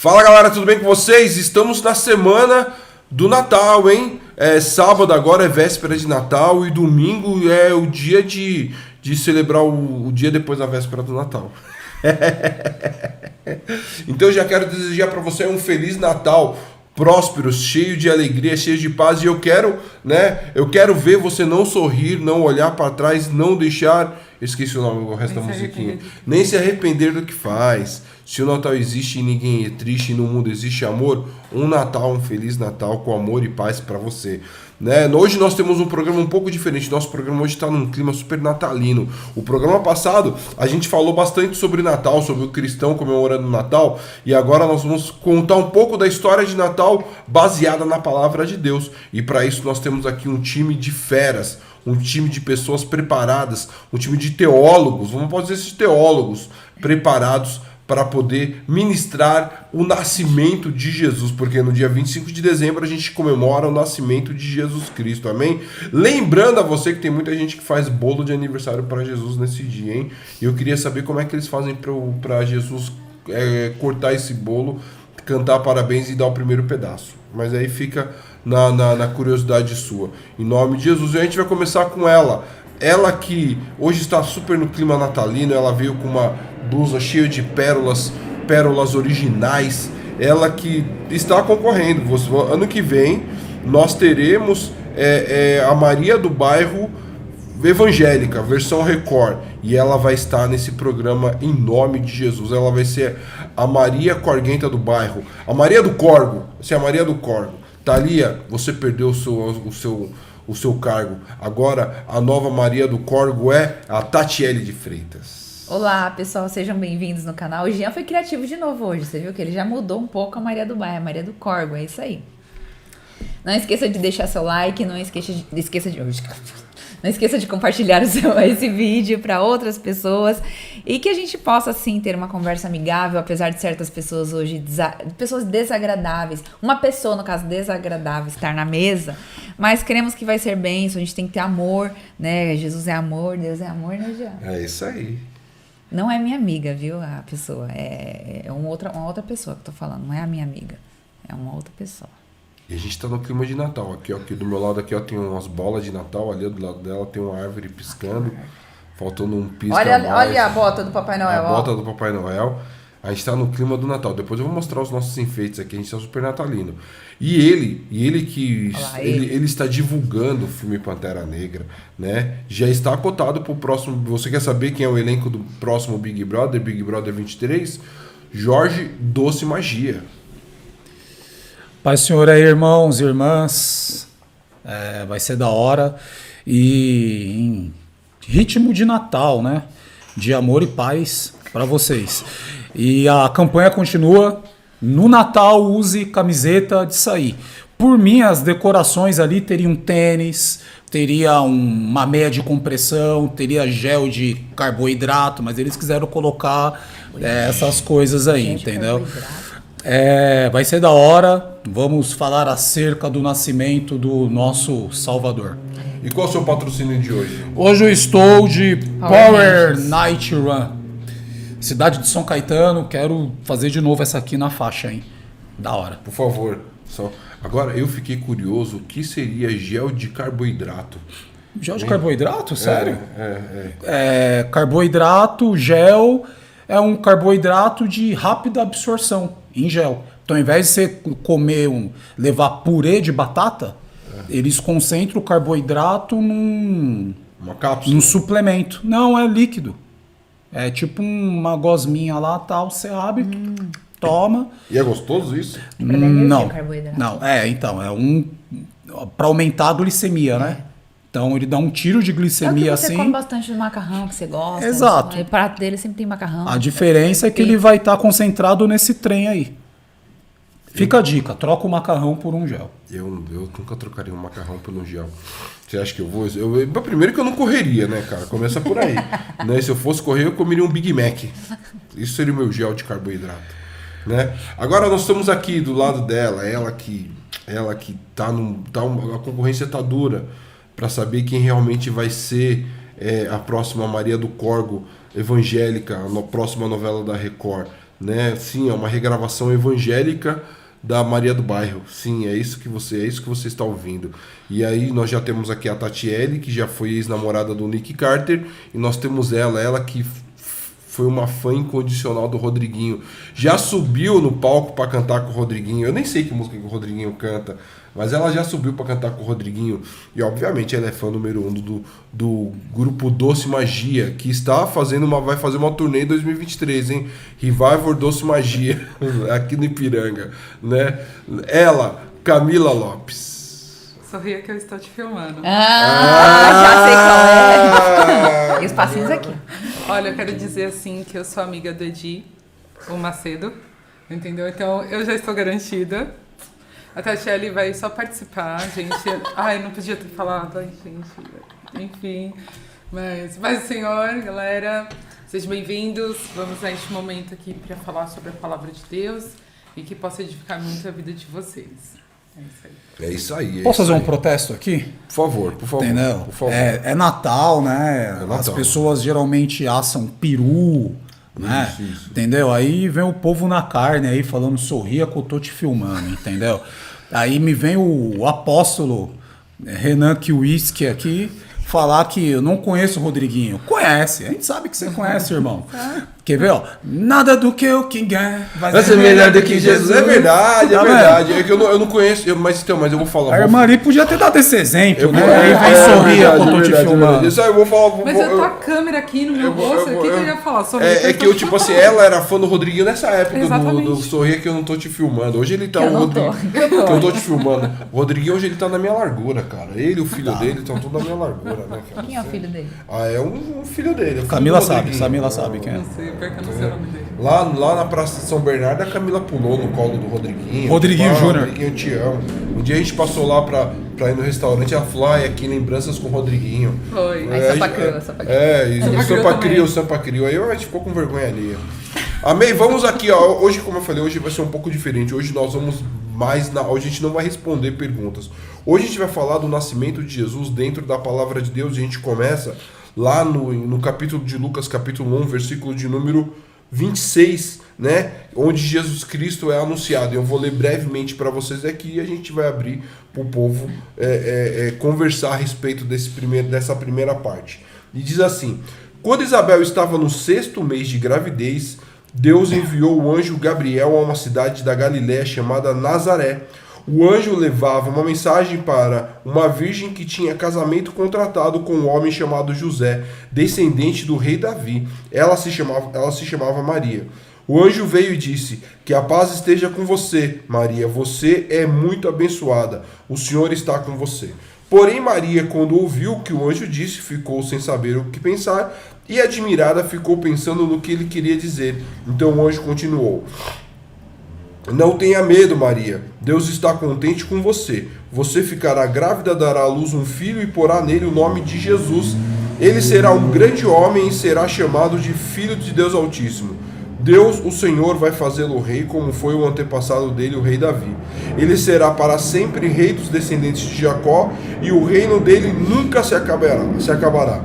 Fala galera, tudo bem com vocês? Estamos na semana do Natal, hein? Sábado agora é véspera de Natal e domingo é o dia de celebrar o dia depois da véspera do Natal. Então eu já quero desejar para você um Feliz Natal, próspero, cheio de alegria, cheio de paz. E eu quero ver você não sorrir, não olhar para trás, não deixar... Esqueci o nome, o resto da musiquinha. Nem se arrepender do que faz. Se o Natal existe e ninguém é triste e no mundo existe amor, um Natal, um Feliz Natal com amor e paz para você. Né? Hoje nós temos um programa um pouco diferente. Nosso programa hoje está num clima super natalino. O programa passado a gente falou bastante sobre Natal, sobre o cristão comemorando o Natal. E agora nós vamos contar um pouco da história de Natal baseada na palavra de Deus. E para isso nós temos aqui um time de feras, um time de pessoas preparadas, um time de teólogos, vamos dizer assim, teólogos preparados para poder ministrar o nascimento de Jesus, porque no dia 25 de dezembro a gente comemora o nascimento de Jesus Cristo, amém? Lembrando a você que tem muita gente que faz bolo de aniversário para Jesus nesse dia, hein? E eu queria saber como é que eles fazem para Jesus cortar esse bolo, cantar parabéns e dar o primeiro pedaço. Mas aí fica na curiosidade sua. Em nome de Jesus. E a gente vai começar com ela. Ela que hoje está super no clima natalino. Ela veio com uma blusa cheia de pérolas originais. Ela que está concorrendo. Ano que vem nós teremos a Maria do Bairro evangélica, versão Record, e ela vai estar nesse programa em nome de Jesus. Ela vai ser a Maria Corguenta do Bairro, a Maria do Corgo. Essa é a Maria do Corgo. Thalia, você perdeu o seu cargo. Agora a nova Maria do Corgo é a Tatiele de Freitas. Olá pessoal, sejam bem-vindos no canal. O Jean foi criativo de novo hoje, você viu que ele já mudou um pouco a Maria do Bairro, a Maria do Corgo, é isso aí. Não esqueça de deixar seu like, não esqueça de compartilhar esse vídeo para outras pessoas e que a gente possa, assim, ter uma conversa amigável, apesar de certas pessoas hoje, pessoas desagradáveis, uma pessoa, no caso, desagradável, estar na mesa, mas queremos que vai ser bênção, a gente tem que ter amor, né? Jesus é amor, Deus é amor, né, Jean? É isso aí. Não é minha amiga, viu, a pessoa, é uma outra pessoa que eu tô falando, não é a minha amiga, é uma outra pessoa. E a gente tá no clima de Natal. Aqui do meu lado aqui, ó, tem umas bolas de Natal. Ali do lado dela tem uma árvore piscando. Faltando um pisca Olha a bota do Papai Noel. A bota do Papai Noel. A gente tá no clima do Natal. Depois eu vou mostrar os nossos enfeites aqui. A gente tá super natalino. E ele está divulgando o filme Pantera Negra, né? Já está cotado pro próximo... Você quer saber quem é o elenco do próximo Big Brother 23? Jorge Doce Magia. Pai, Senhor, aí, irmãos e irmãs, vai ser da hora e em ritmo de Natal, né? De amor e paz para vocês. E a campanha continua. No Natal, use camiseta de sair. Por mim, as decorações ali teriam tênis, teria uma meia de compressão, teria gel de carboidrato, mas eles quiseram colocar essas coisas aí, entendeu? Vai ser da hora. Vamos falar acerca do nascimento do nosso Salvador. E qual é o seu patrocínio de hoje? Hoje eu estou de Power Night Run, cidade de São Caetano. Quero fazer de novo essa aqui na faixa, hein? Da hora. Por favor. Agora eu fiquei curioso, o que seria gel de carboidrato? Gel de carboidrato? Sério? Carboidrato, gel, é um carboidrato de rápida absorção em gel. Então, ao invés de você levar purê de batata, eles concentram o carboidrato uma cápsula? Num suplemento. Não, é líquido. É tipo uma gosminha lá, tal, você abre, toma. E é gostoso isso? Não. Não, então, para aumentar a glicemia, né? Então ele dá um tiro de glicemia assim. Você come bastante macarrão que você gosta. Exato. O prato dele sempre tem macarrão. A diferença é que ele vai estar concentrado nesse trem aí. Fica a dica, troca o macarrão por um gel. Eu nunca trocaria um macarrão por um gel. Você acha que eu vou? Primeiro que eu não correria, né, cara? Começa por aí. Né? Se eu fosse correr, eu comeria um Big Mac. Isso seria o meu gel de carboidrato. Né? Agora nós estamos aqui do lado dela, ela que a concorrência tá dura para saber quem realmente vai ser a próxima Maria do Corgo evangélica, a próxima novela da Record. né? Sim, é uma regravação evangélica da Maria do Bairro. Sim, é isso que você está ouvindo. E aí nós já temos aqui a Tatiele, que já foi ex-namorada do Nick Carter, e nós temos ela que foi uma fã incondicional do Rodriguinho. Já subiu no palco para cantar com o Rodriguinho. Eu nem sei que música que o Rodriguinho canta, mas ela já subiu para cantar com o Rodriguinho. E obviamente ela é fã número 1 do grupo Doce Magia, que vai fazer uma turnê em 2023, hein? Revival Doce Magia, aqui no Ipiranga, né? Ela, Camila Lopes. Sorria que eu estou te filmando. Já sei qual é. E os passinhos aqui. Olha, eu quero dizer assim que eu sou amiga do Edi, o Macedo, entendeu? Então eu já estou garantida. A Tatiele vai só participar, gente. Ai, não podia ter falado, ai, gente. Enfim. Mas Senhor, galera, sejam bem-vindos. Vamos neste momento aqui para falar sobre a palavra de Deus e que possa edificar muito a vida de vocês. É isso aí. Posso fazer um protesto aqui? Por favor, por favor. Entendeu? Por favor. É Natal, né? É Natal. As pessoas geralmente assam peru, né? Isso. Entendeu? Aí vem o povo na carne aí falando sorria que eu tô te filmando, entendeu? Aí me vem o apóstolo Renan Kiwiski aqui falar que eu não conheço o Rodriguinho. Conhece, a gente sabe que você conhece, irmão. Quer ver, ó? Nada do que eu quer vai ser melhor do que Jesus. É verdade, é verdade. É que eu não conheço, mas eu vou falar. A irmã ali podia ter dado esse exemplo, né? Aí Aí vem sorria quando eu tô te filmando. Isso aí eu vou falar. Mas eu tô a câmera aqui no meu rosto, o que eu ia falar? É que eu, tipo assim, ela era fã do Rodriguinho nessa época Exatamente. do Sorria que eu não tô te filmando. Hoje ele tá Que eu o não Rodriguinho. tô. Que eu tô te filmando. O Rodriguinho hoje ele tá na minha largura, cara. Ele e o filho dele estão tudo na minha largura, né, cara? Quem é o filho dele? Ah, é um filho dele. É o filho Camila do sabe, Rodriguinho. Samila sabe quem é. Não sei, pior que eu não sei o nome dele. Lá na Praça de São Bernardo, a Camila pulou no colo do Rodriguinho. Rodriguinho Júnior. Rodriguinho, eu te amo. Um dia a gente passou lá pra ir no restaurante, ela falou, aqui lembranças com o Rodriguinho. Foi. Aí Sampa Crio. E o Sampa Crio. Aí a gente ficou com vergonha alheia. Amém? Vamos aqui, ó. Hoje, como eu falei, hoje vai ser um pouco diferente. Hoje nós vamos hoje a gente não vai responder perguntas. Hoje a gente vai falar do nascimento de Jesus dentro da palavra de Deus. E a gente começa lá no capítulo de Lucas, capítulo 1, versículo de número 26, né? Onde Jesus Cristo é anunciado. Eu vou ler brevemente para vocês aqui e a gente vai abrir para o povo conversar a respeito dessa primeira parte. E diz assim: quando Isabel estava no 6º mês de gravidez, Deus enviou o anjo Gabriel a uma cidade da Galiléia chamada Nazaré. O anjo levava uma mensagem para uma virgem que tinha casamento contratado com um homem chamado José, descendente do rei Davi. Ela se chamava Maria. O anjo veio e disse: que a paz esteja com você, Maria. Você é muito abençoada. O Senhor está com você. Porém, Maria, quando ouviu o que o anjo disse, ficou sem saber o que pensar e, admirada, ficou pensando no que ele queria dizer. Então o anjo continuou: não tenha medo, Maria. Deus está contente com você. Você ficará grávida, dará à luz um filho e porá nele o nome de Jesus. Ele será um grande homem e será chamado de Filho de Deus Altíssimo. Deus, o Senhor, vai fazê-lo rei, como foi o antepassado dele, o rei Davi. Ele será para sempre rei dos descendentes de Jacó, e o reino dele nunca se acabará.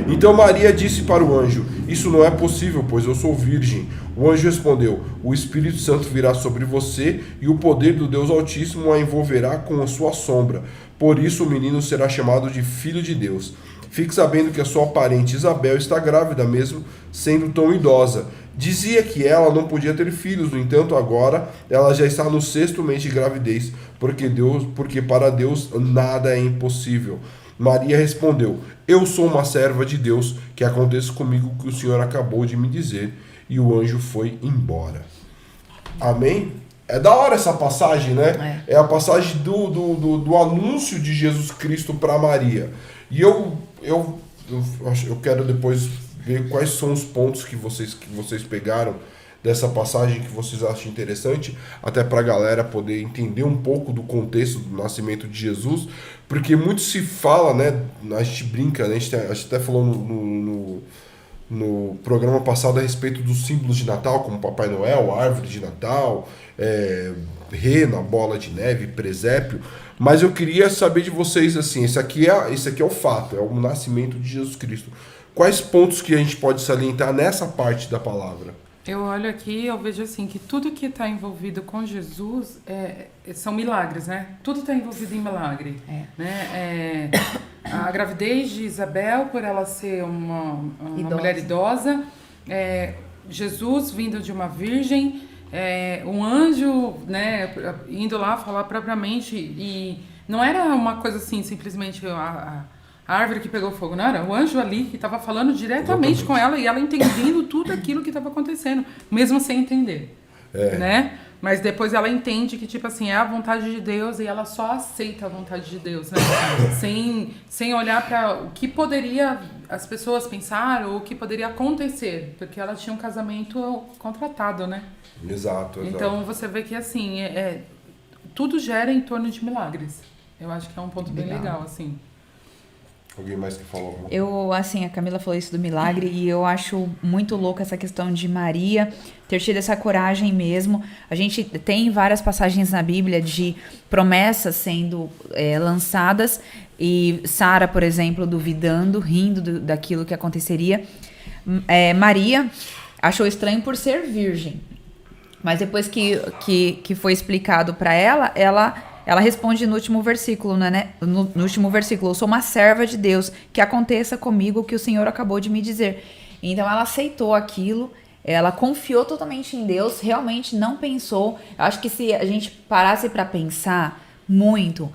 Então Maria disse para o anjo: isso não é possível, pois eu sou virgem. O anjo respondeu: o Espírito Santo virá sobre você, e o poder do Deus Altíssimo a envolverá com a sua sombra. Por isso o menino será chamado de Filho de Deus. Fique sabendo que a sua parente Isabel está grávida, mesmo sendo tão idosa. Dizia que ela não podia ter filhos, no entanto agora ela já está no 6º mês de gravidez, porque para Deus nada é impossível. Maria respondeu: eu sou uma serva de Deus, que aconteça comigo o que o Senhor acabou de me dizer. E o anjo foi embora. Amém? É da hora essa passagem, né? É a passagem do anúncio de Jesus Cristo para Maria. E eu quero depois ver quais são os pontos que vocês pegaram dessa passagem que vocês acham interessante, até para a galera poder entender um pouco do contexto do nascimento de Jesus, porque muito se fala, né? A gente brinca, né? A gente até falou no programa passado a respeito dos símbolos de Natal, como Papai Noel, árvore de Natal, rena, bola de neve, presépio. Mas eu queria saber de vocês, assim, esse aqui é o fato, é o nascimento de Jesus Cristo. Quais pontos que a gente pode salientar nessa parte da palavra? Eu olho aqui e eu vejo assim que tudo que está envolvido com Jesus são milagres, né? Tudo está envolvido em milagre. Né? A gravidez de Isabel, por ela ser uma mulher idosa, Jesus vindo de uma virgem, um anjo, né, indo lá falar propriamente, e não era uma coisa assim, simplesmente a árvore que pegou fogo, não, era o anjo ali que estava falando diretamente com ela e ela entendendo tudo aquilo que estava acontecendo, mesmo sem entender, né? Mas depois ela entende que, tipo assim, é a vontade de Deus e ela só aceita a vontade de Deus, né? sem olhar para o que poderia as pessoas pensar ou o que poderia acontecer, porque ela tinha um casamento contratado, né? Exato. Então você vê que, assim, tudo gera em torno de milagres. Eu acho que é um ponto bem legal, assim. Alguém mais que falou? A Camila falou isso do milagre e eu acho muito louco essa questão de Maria ter tido essa coragem mesmo. A gente tem várias passagens na Bíblia de promessas sendo lançadas e Sara, por exemplo, duvidando, rindo daquilo que aconteceria. Maria achou estranho por ser virgem, mas depois que foi explicado para ela responde no último versículo, né? No último versículo, eu sou uma serva de Deus, que aconteça comigo o que o Senhor acabou de me dizer. Então ela aceitou aquilo, ela confiou totalmente em Deus, realmente não pensou. Eu acho que se a gente parasse para pensar muito,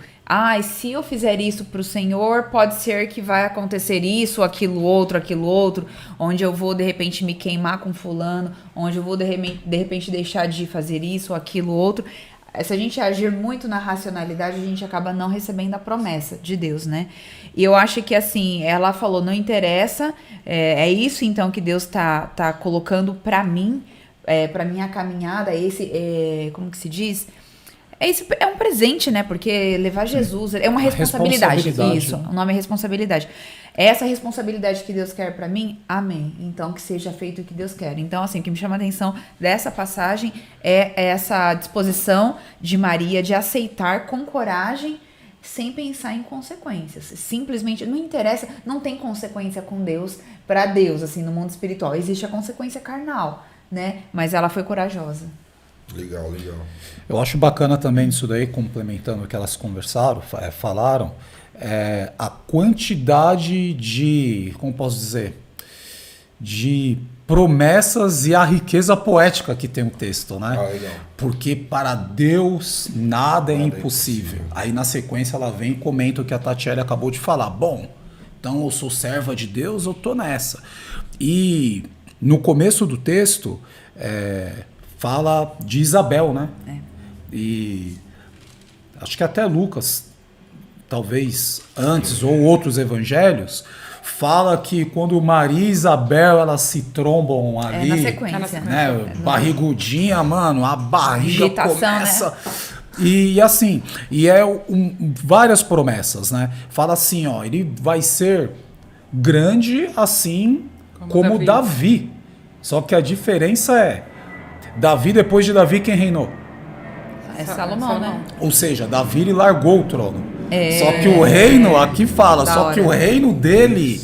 se eu fizer isso para o Senhor, pode ser que vai acontecer isso, aquilo outro, onde eu vou de repente me queimar com fulano, onde eu vou de repente deixar de fazer isso, aquilo outro. Se a gente agir muito na racionalidade, a gente acaba não recebendo a promessa de Deus, né? E eu acho que, assim, ela falou, não interessa, é isso, então, que Deus tá colocando pra mim, pra minha caminhada, como que se diz? É um presente, né? Porque levar Jesus é uma responsabilidade. Isso, né? O nome é responsabilidade. Essa responsabilidade que Deus quer pra mim, amém. Então, que seja feito o que Deus quer. Então, assim, o que me chama a atenção dessa passagem é essa disposição de Maria de aceitar com coragem, sem pensar em consequências. Simplesmente, não interessa, não tem consequência com Deus, pra Deus, assim, no mundo espiritual. Existe a consequência carnal, né? Mas ela foi corajosa. Legal. Eu acho bacana também isso daí, complementando o que elas falaram, a quantidade de, como posso dizer, de promessas e a riqueza poética que tem o texto, né? Legal. Porque para Deus nada é impossível. Aí na sequência ela vem e comenta o que a Tatiele acabou de falar. Bom, então eu sou serva de Deus, eu tô nessa. E no começo do texto fala de Isabel, né? E acho que até Lucas, talvez antes, ou outros evangelhos, fala que quando Maria e Isabel elas se trombam ali, na sequência, né? Barrigudinha, mano, a barriga Agitação, começa... né? E assim, várias promessas, né? Fala assim, ó, ele vai ser grande assim como Davi. Só que a diferença Davi, depois de Davi, quem reinou? É Salomão, né? Ou seja, Davi ele largou o trono. Só que o reino, aqui fala, só que o reino dele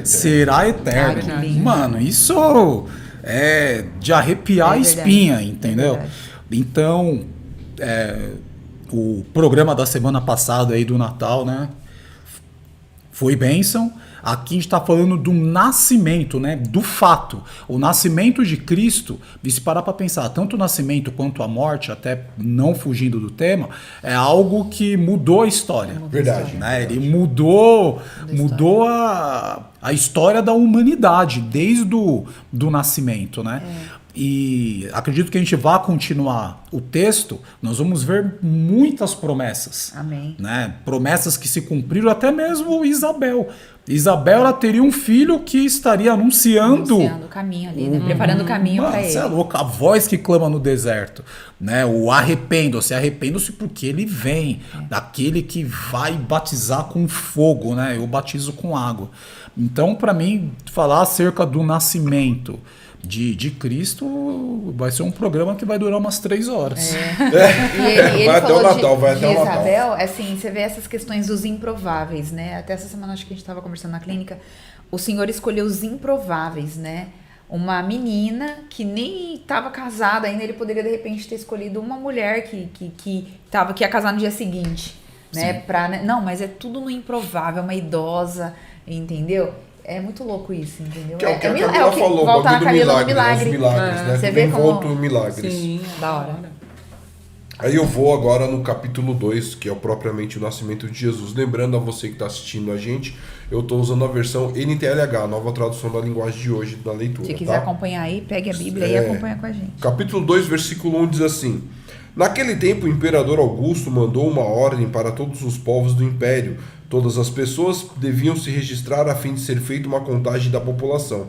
será eterno. Mano, isso é de arrepiar a espinha, entendeu? Então, o programa da semana passada aí do Natal, né? Foi bênção. Aqui a gente está falando do nascimento, né? Do fato. O nascimento de Cristo, e se parar para pensar, tanto o nascimento quanto a morte, até não fugindo do tema, é algo que mudou a história. Verdade. Né? Ele mudou a história da humanidade desde do nascimento, né? E acredito que a gente vai continuar o texto, nós vamos ver muitas promessas. Amém. Né? Promessas que se cumpriram, até mesmo Isabel. Isabel, ela teria um filho que estaria anunciando o caminho ali, né? Preparando o caminho para ele. Você é louco, a voz que clama no deserto, né? O arrependo-se porque ele vem, daquele que vai batizar com fogo, né? Eu batizo com água. Então, para mim, falar acerca do nascimento de Cristo vai ser um programa que vai durar umas 3 horas. E vai até o Natal, vai até o Natal. Isabel, assim, você vê essas questões dos improváveis, né? Até essa semana acho que a gente estava conversando na clínica. O Senhor escolheu os improváveis, né? uma menina que nem estava casada ainda, ele poderia de repente ter escolhido uma mulher que ia casar no dia seguinte, né? Não, mas é tudo no improvável, uma idosa, entendeu? É muito louco isso, entendeu? Que é o que a Camila falou, o bagulho do milagre, os milagres, né? Você vê como... volta milagres. Sim, da hora. Aí eu vou agora no capítulo 2, que é propriamente o nascimento de Jesus. Lembrando a você que está assistindo a gente, eu estou usando a versão NTLH, nova tradução da linguagem de hoje, da leitura. Se quiser acompanhar aí, pegue a Bíblia e acompanha com a gente. Capítulo 2, versículo 1 diz assim: Naquele tempo, o imperador Augusto mandou uma ordem para todos os povos do império. Todas as pessoas deviam se registrar a fim de ser feita uma contagem da população.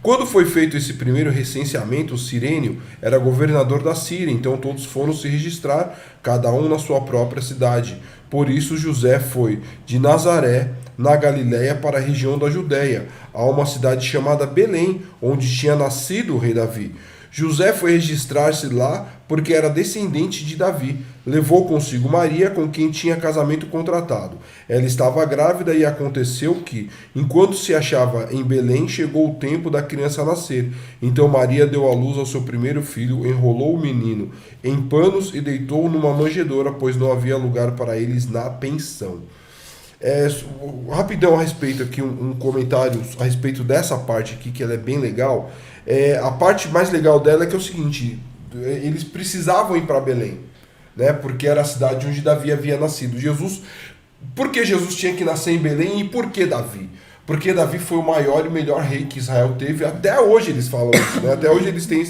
Quando foi feito esse primeiro recenseamento, o Cirênio era governador da Síria, então todos foram se registrar, cada um na sua própria cidade. Por isso José foi de Nazaré, na Galiléia, para a região da Judéia, a uma cidade chamada Belém, onde tinha nascido o rei Davi. José foi registrar-se lá porque era descendente de Davi. Levou consigo Maria, com quem tinha casamento contratado. Ela estava grávida e aconteceu que, enquanto se achava em Belém, chegou o tempo da criança nascer. Então Maria deu à luz ao seu primeiro filho, enrolou o menino em panos e deitou-o numa manjedoura, pois não havia lugar para eles na pensão. Rapidão a respeito aqui, um comentário a respeito dessa parte aqui, que ela é bem legal. A parte mais legal dela é que é o seguinte: eles precisavam ir para Belém, né? Porque era a cidade onde Davi havia nascido. Por que Jesus tinha que nascer em Belém e por que Davi? Porque Davi foi o maior e melhor rei que Israel teve. Até hoje eles falam isso, né? Até hoje eles têm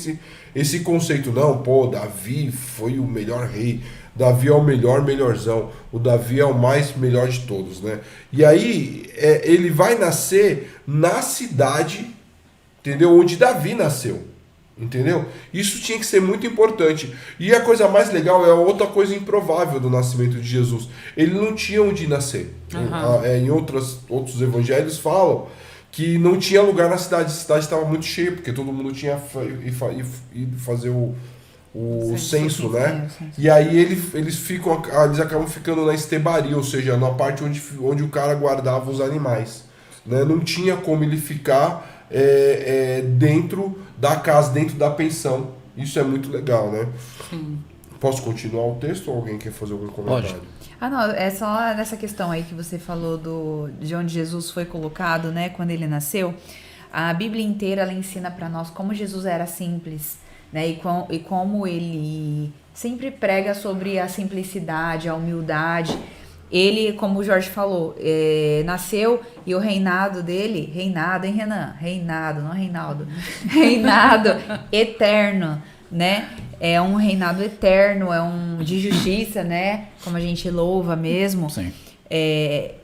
esse conceito. Não, Davi foi o melhor rei. Davi é o melhorzão. O Davi é o mais melhor de todos, né? E aí ele vai nascer na cidade, entendeu? Onde Davi nasceu. Entendeu? Isso tinha que ser muito importante. E a coisa mais legal é outra coisa improvável do nascimento de Jesus. Ele não tinha onde nascer. Em outros evangelhos falam que não tinha lugar na cidade. A cidade estava muito cheia, porque todo mundo tinha ido fazer o censo, né? E aí eles acabam ficando na estebaria, ou seja, na parte onde o cara guardava os animais, né? Não tinha como ele ficar dentro da casa, dentro da pensão. Isso é muito legal, né? Sim. Posso continuar o texto ou alguém quer fazer algum comentário? Pode. Não, é só nessa questão aí que você falou de onde Jesus foi colocado, né, quando ele nasceu. A Bíblia inteira ela ensina para nós como Jesus era simples, né, e como ele sempre prega sobre a simplicidade, a humildade. Ele, como o Jorge falou, nasceu e o reinado dele, reinado, hein, Renan? Reinado, não Reinaldo. Reinado eterno, né? É um reinado eterno, de justiça, né? Como a gente louva mesmo. Sim.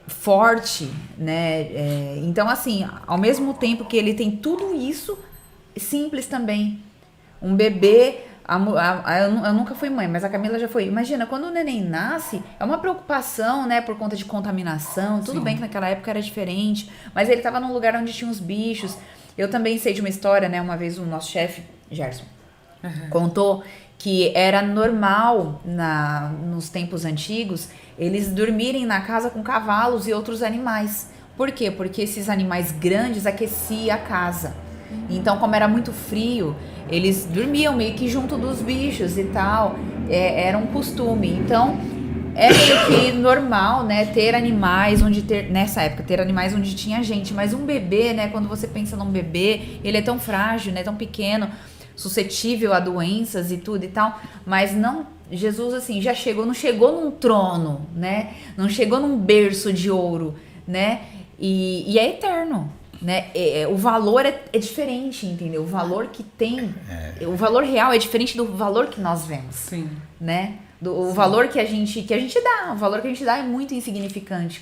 Forte, né? Então, assim, ao mesmo tempo que ele tem tudo isso, simples também. Um bebê... Eu nunca fui mãe, mas a Camila já foi. Imagina, quando o neném nasce, é uma preocupação, né, por conta de contaminação. Tudo bem que naquela época era diferente, mas ele estava num lugar onde tinha uns bichos. Eu também sei de uma história, né, uma vez o nosso chefe, Gerson, contou que era normal nos tempos antigos eles dormirem na casa com cavalos e outros animais. Por quê? Porque esses animais grandes aqueciam a casa. Então, como era muito frio, eles dormiam meio que junto dos bichos e tal. Era um costume. Então, é meio que normal, né, ter animais nessa época, ter animais onde tinha gente. Mas um bebê, né, quando você pensa num bebê, ele é tão frágil, né, tão pequeno, suscetível a doenças e tudo e tal. Mas não, Jesus, assim, não chegou num trono, né, não chegou num berço de ouro, né, e é eterno. Né? O valor é diferente, entendeu? O valor que tem, o valor real é diferente do valor que nós vemos. Sim. Né? O valor que a gente dá, o valor que a gente dá é muito insignificante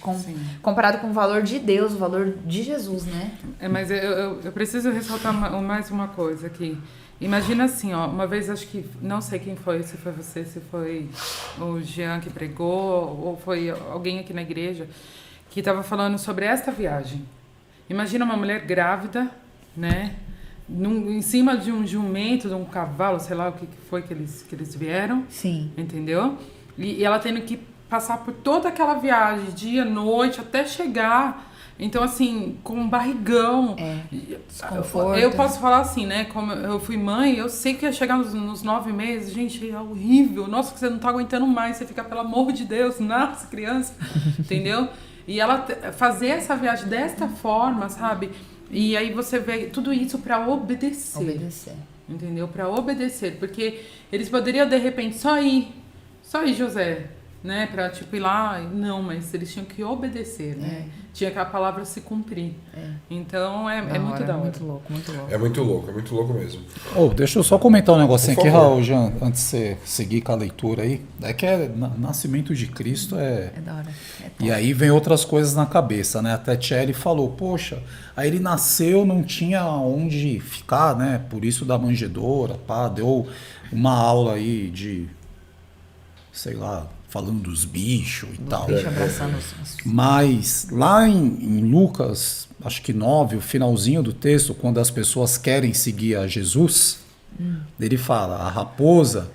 comparado com o valor de Deus, o valor de Jesus, né? Mas eu preciso ressaltar mais uma coisa aqui. Imagina assim, ó, uma vez acho que, não sei quem foi, se foi você, se foi o Jean que pregou, ou foi alguém aqui na igreja, que estava falando sobre esta viagem. Imagina uma mulher grávida, né? Em cima de um jumento, de um cavalo, sei lá o que foi que eles vieram. Sim. Entendeu? E ela tendo que passar por toda aquela viagem, dia, noite, até chegar Então, assim, com um barrigão. Desconforto. Eu posso falar assim, né? Como eu fui mãe, eu sei que ia chegar nos 9 meses, gente, é horrível. Nossa, que você não tá aguentando mais, você fica, pelo amor de Deus, nasce criança, entendeu? E ela fazer essa viagem desta forma, sabe? E aí você vê tudo isso pra obedecer. Entendeu? Pra obedecer. Porque eles poderiam, de repente, só ir, José, né? Pra, tipo, ir lá. Não, mas eles tinham que obedecer, né? Tinha que a palavra se cumprir. Então, é muito da hora. Muito louco, muito louco. É muito louco mesmo. Deixa eu só comentar um negocinho Por aqui, favor. Raul, Jean, antes de você seguir com a leitura aí. É que nascimento de Cristo É da hora. E aí vem outras coisas na cabeça, né? Até Thierry falou, poxa, aí ele nasceu, não tinha onde ficar, né? Por isso da manjedoura, pá, deu uma aula aí de, sei lá, falando dos bichos e tal. Bicho abraçando os... Mas lá em Lucas, acho que 9, o finalzinho do texto, quando as pessoas querem seguir a Jesus, ele fala, a raposa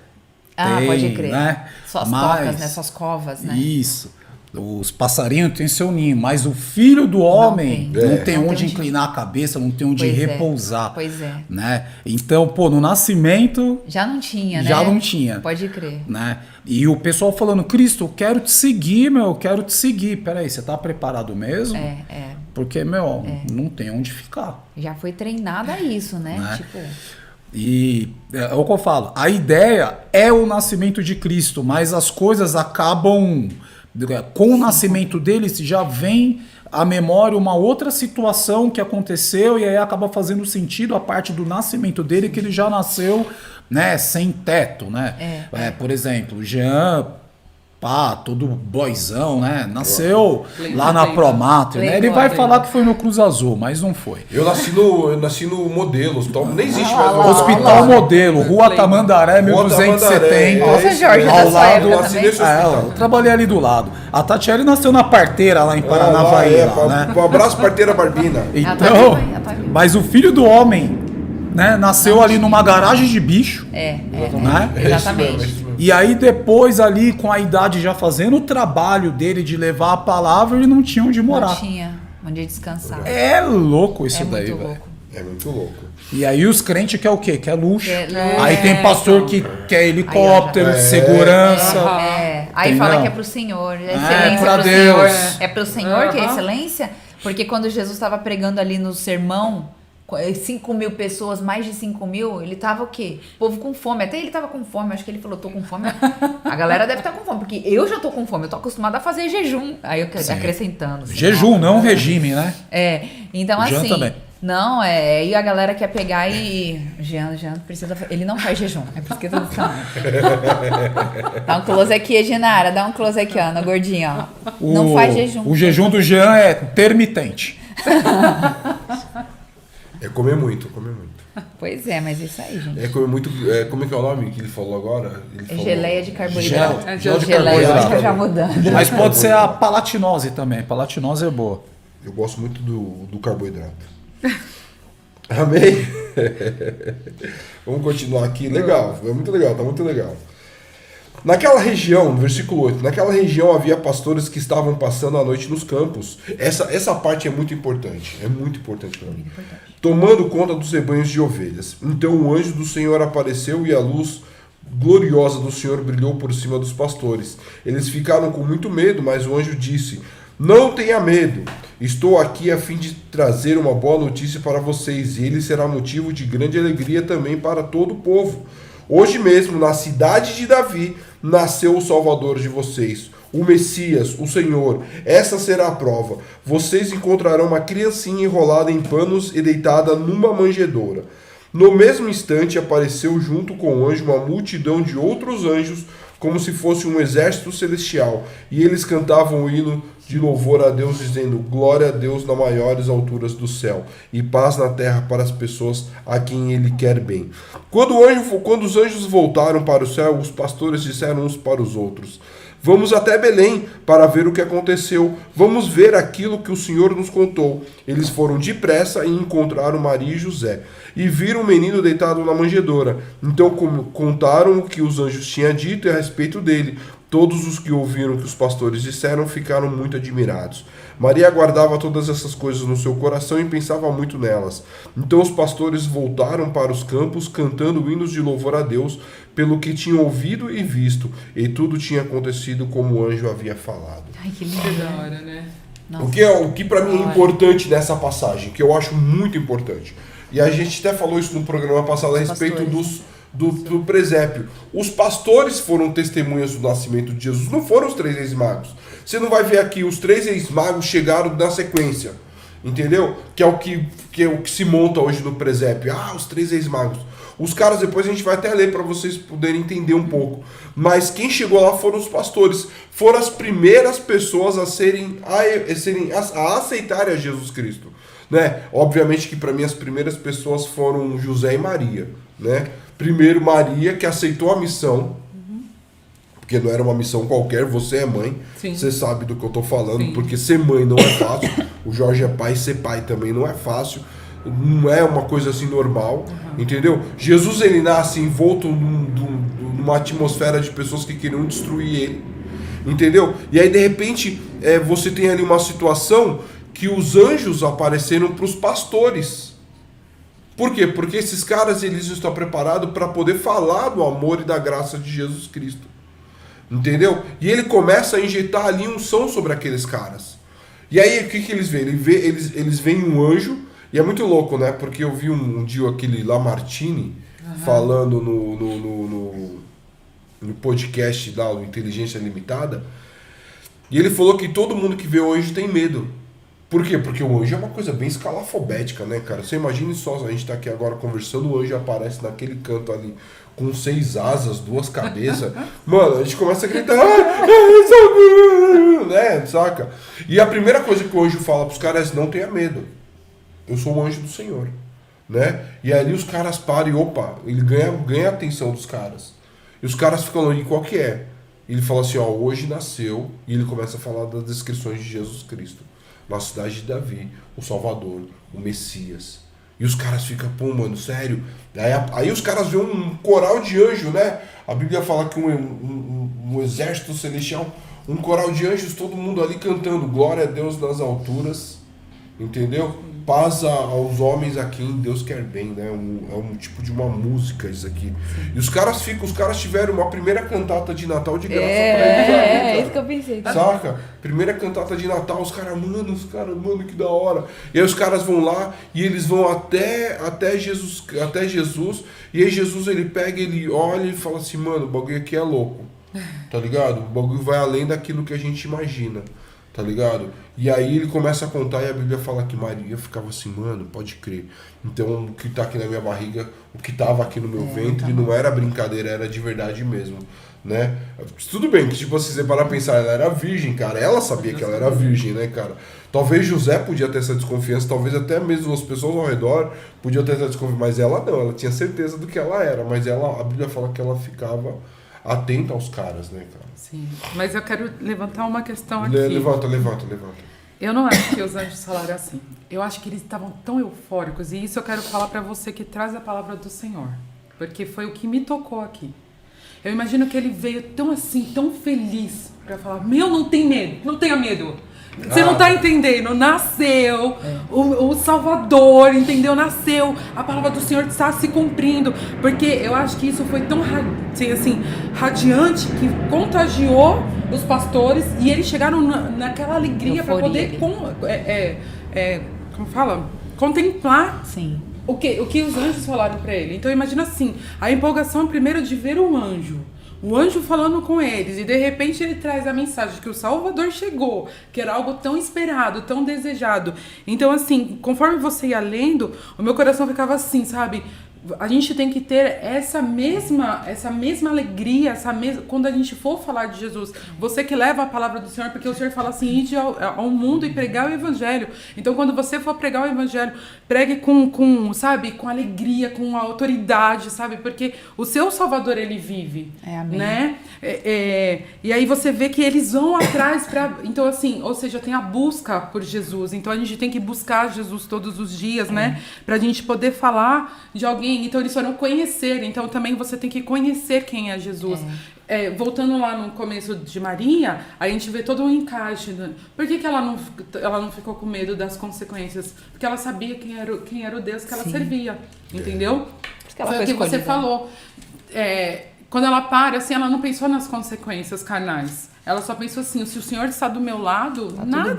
tem, pode crer. né? Suas mas, tocas, né? Suas covas, né? Isso. Os passarinhos têm seu ninho, mas o filho do homem tem. não tem Não onde tem onde- inclinar a cabeça, não tem onde Pois é. repousar. Pois é. Né? Então, pô, no nascimento Já não tinha, né? já não tinha. Pode crer. Né? E o pessoal falando, Cristo, eu quero te seguir, meu, eu quero te seguir. Peraí, você tá preparado mesmo? Porque, meu, não tem onde ficar. Já foi treinada a isso, né? Né? Tipo, E é o que eu falo, a ideia é o nascimento de Cristo, mas as coisas acabam, com o nascimento dele, já vem à memória uma outra situação que aconteceu e aí acaba fazendo sentido a parte do nascimento dele, que ele já nasceu, né, sem teto, né? Por exemplo, o Jean, pá, todo boyzão, né? Nasceu lá na Promatre, né? Ele vai falar que foi no Cruz Azul, mas não foi. Eu nasci no modelo, hospital, nem existe mais. Hospital Modelo, Rua Tamandaré, Rua 1270. Tamandaré, Nossa, Jorge, ao da sua lado, época nasci também. nesse hospital. eu trabalhei ali do lado. A Tatiele nasceu na Parteira, lá em Paranavaí, né? Um abraço, parteira Barbina. Ela tá Então, viva, ela tá viva. mas o filho do homem, né, nasceu ali numa garagem de bicho, né? Exatamente. E aí depois ali, com a idade já fazendo o trabalho dele de levar a palavra, ele não tinha onde morar. Não tinha onde descansar. É louco isso É daí, muito velho. louco. É muito louco. E aí os crentes quer o quê? Quer luxo. Aí É, tem pastor que quer helicóptero, Aí, ó, já- segurança. Aí Entendeu? fala que é pro Senhor. Excelência pra pro Deus. Senhor. É pro Senhor que é excelência? Porque quando Jesus estava pregando ali no sermão, 5 mil pessoas, mais de 5 mil, ele tava o quê? O povo com fome. Até ele tava com fome. Acho que ele falou, tô com fome. A galera deve estar com fome, porque eu já tô com fome. Eu tô acostumada a fazer jejum. Aí eu acrescentando. assim, Jejum, não regime, né? Então O Jean assim... também. Não, e a galera quer pegar e... Jean precisa... Ele não faz jejum, é por isso que eu tô falando. Dá um close aqui, Genara, dá um close aqui, ó, no gordinho, ó. Não faz jejum. O jejum do Jean é intermitente. É comer muito, comer muito. Pois é, mas isso aí, gente. É comer muito. Como é que é o nome que ele falou agora? Ele falou... Geleia de carboidrato. Gel de Geleia, carboidrato. já mudando. Mas pode ser a palatinose também. Palatinose é boa. Eu gosto muito do carboidrato. Amém? Vamos continuar aqui. Legal, é muito legal, tá muito legal. Naquela região, no versículo 8, naquela região havia pastores que estavam passando a noite nos campos. Essa parte é muito importante para mim. Tomando conta dos rebanhos de ovelhas. Então o anjo do Senhor apareceu e a luz gloriosa do Senhor brilhou por cima dos pastores. Eles ficaram com muito medo, mas o anjo disse: não tenha medo, estou aqui a fim de trazer uma boa notícia para vocês, e ele será motivo de grande alegria também para todo o povo. Hoje mesmo, na cidade de Davi, nasceu o Salvador de vocês, o Messias, o Senhor. Essa será a prova. Vocês encontrarão uma criancinha enrolada em panos e deitada numa manjedoura. No mesmo instante, apareceu junto com o anjo uma multidão de outros anjos, como se fosse um exército celestial, e eles cantavam o hino de louvor a Deus, dizendo: glória a Deus nas maiores alturas do céu, e paz na terra para as pessoas a quem ele quer bem. Quando os anjos voltaram para o céu, os pastores disseram uns para os outros: vamos até Belém para ver o que aconteceu. Vamos ver aquilo que o Senhor nos contou. Eles foram depressa e encontraram Maria e José, e viram o menino deitado na manjedoura. Então contaram o que os anjos tinham dito a respeito dele. Todos os que ouviram o que os pastores disseram ficaram muito admirados. Maria guardava todas essas coisas no seu coração e pensava muito nelas. Então os pastores voltaram para os campos, cantando hinos de louvor a Deus, pelo que tinham ouvido e visto, e tudo tinha acontecido como o anjo havia falado. Ai, que lindo. Que da hora, né? Nossa. O que para mim é importante nessa passagem, que eu acho muito importante, e a gente até falou isso no programa passado a respeito do presépio. Os pastores foram testemunhas do nascimento de Jesus, não foram os 3 reis magos. Você não vai ver aqui, os 3 reis magos chegaram na sequência, entendeu? Que é o que se monta hoje no presépio. Ah, os 3 reis magos. Os caras, depois a gente vai até ler para vocês poderem entender um pouco. Mas quem chegou lá foram os pastores. Foram as primeiras pessoas a aceitarem a Jesus Cristo, né? Obviamente que para mim as primeiras pessoas foram José e Maria, né? Primeiro Maria, que aceitou a missão, porque não era uma missão qualquer, você é mãe, Sim. você sabe do que eu tô falando, Sim. porque ser mãe não é fácil, o Jorge é pai, ser pai também não é fácil, não é uma coisa assim normal, entendeu? Jesus, ele nasce envolto numa atmosfera de pessoas que queriam destruir ele, entendeu? E aí de repente você tem ali uma situação que os anjos apareceram para os pastores. Por quê? Porque esses caras, eles estão preparados para poder falar do amor e da graça de Jesus Cristo. Entendeu? E ele começa a injetar ali unção sobre aqueles caras. E aí, o que eles veem? Eles veem um anjo, e é muito louco, né? Porque eu vi um dia aquele Lamartine falando no podcast da Inteligência Limitada, e ele falou que todo mundo que vê o anjo tem medo. Por quê? Porque o anjo é uma coisa bem escalafobética, né, cara? Você imagine só, a gente tá aqui agora conversando, o anjo aparece naquele canto ali, com 6 asas, 2 cabeças. Mano, a gente começa a gritar, né, saca? E a primeira coisa que o anjo fala pros caras é: não tenha medo, eu sou o anjo do Senhor, né? E ali os caras param e, opa, ele ganha a atenção dos caras. E os caras ficam ali, qual que é? Ele fala assim, ó, hoje nasceu, e ele começa a falar das descrições de Jesus Cristo. Na cidade de Davi, o Salvador, o Messias. E os caras ficam, pô, mano, sério? Aí os caras veem um coral de anjo, né? A Bíblia fala que um exército celestial, um coral de anjos, todo mundo ali cantando glória a Deus nas alturas, entendeu? Paz aos homens a quem Deus quer bem, né? É um tipo de uma música isso aqui. E os caras tiveram uma primeira cantata de Natal de graça pra eles. É isso que eu pensei. Saca? Primeira cantata de Natal, os caras, mano, que da hora. E aí os caras vão lá e eles vão até Jesus, e aí Jesus, ele pega, ele olha e fala assim, mano, o bagulho aqui é louco, tá ligado? O bagulho vai além daquilo que a gente imagina, tá ligado? E aí ele começa a contar e a Bíblia fala que Maria ficava assim, mano, pode crer. Então o que tá aqui na minha barriga, o que tava aqui no meu ventre, não era brincadeira, era de verdade mesmo, né? Tudo bem que, tipo, você parar a pensar, ela era virgem, cara, ela sabia que ela era virgem, né, cara? Talvez José podia ter essa desconfiança, talvez até mesmo as pessoas ao redor podiam ter essa desconfiança, mas ela não, ela tinha certeza do que ela era, mas a Bíblia fala que ela ficava atenta aos caras, né, cara? Sim, mas eu quero levantar uma questão aqui. Levanta. Eu não acho que os anjos falaram assim. Eu acho que eles estavam tão eufóricos, e isso eu quero falar pra você que traz a palavra do Senhor, porque foi o que me tocou aqui. Eu imagino que ele veio tão assim, tão feliz, pra falar, não tem medo, não tenha medo. Você não tá entendendo, nasceu o Salvador, entendeu? Nasceu, a palavra do Senhor está se cumprindo, porque eu acho que isso foi tão radiante que contagiou os pastores e eles chegaram naquela alegria para poder como fala? Contemplar. Sim. O que os anjos falaram para ele. Então imagina assim, a empolgação primeiro de ver o anjo falando com eles, e de repente ele traz a mensagem que o Salvador chegou, que era algo tão esperado, tão desejado. Então assim, conforme você ia lendo, o meu coração ficava assim, sabe? A gente tem que ter essa mesma alegria, quando a gente for falar de Jesus. Você que leva a palavra do Senhor, porque o Senhor fala assim, ide ao mundo e pregar o evangelho. Então quando você for pregar o evangelho, pregue com alegria, com autoridade, sabe? Porque o seu Salvador, ele vive, amém. Né? E aí você vê que eles vão atrás então assim, ou seja, tem a busca por Jesus. Então a gente tem que buscar Jesus todos os dias, né? Pra gente poder falar de alguém alguém, então eles foram conhecer. Então também você tem que conhecer quem é Jesus. Voltando lá no começo de Maria, a gente vê todo um encaixe. Né? Por que ela não ficou com medo das consequências? Porque ela sabia quem era o Deus que ela servia, entendeu? Foi o que você falou. Quando ela para, assim, ela não pensou nas consequências carnais. Ela só pensou assim, se o Senhor está do meu lado, tá nada,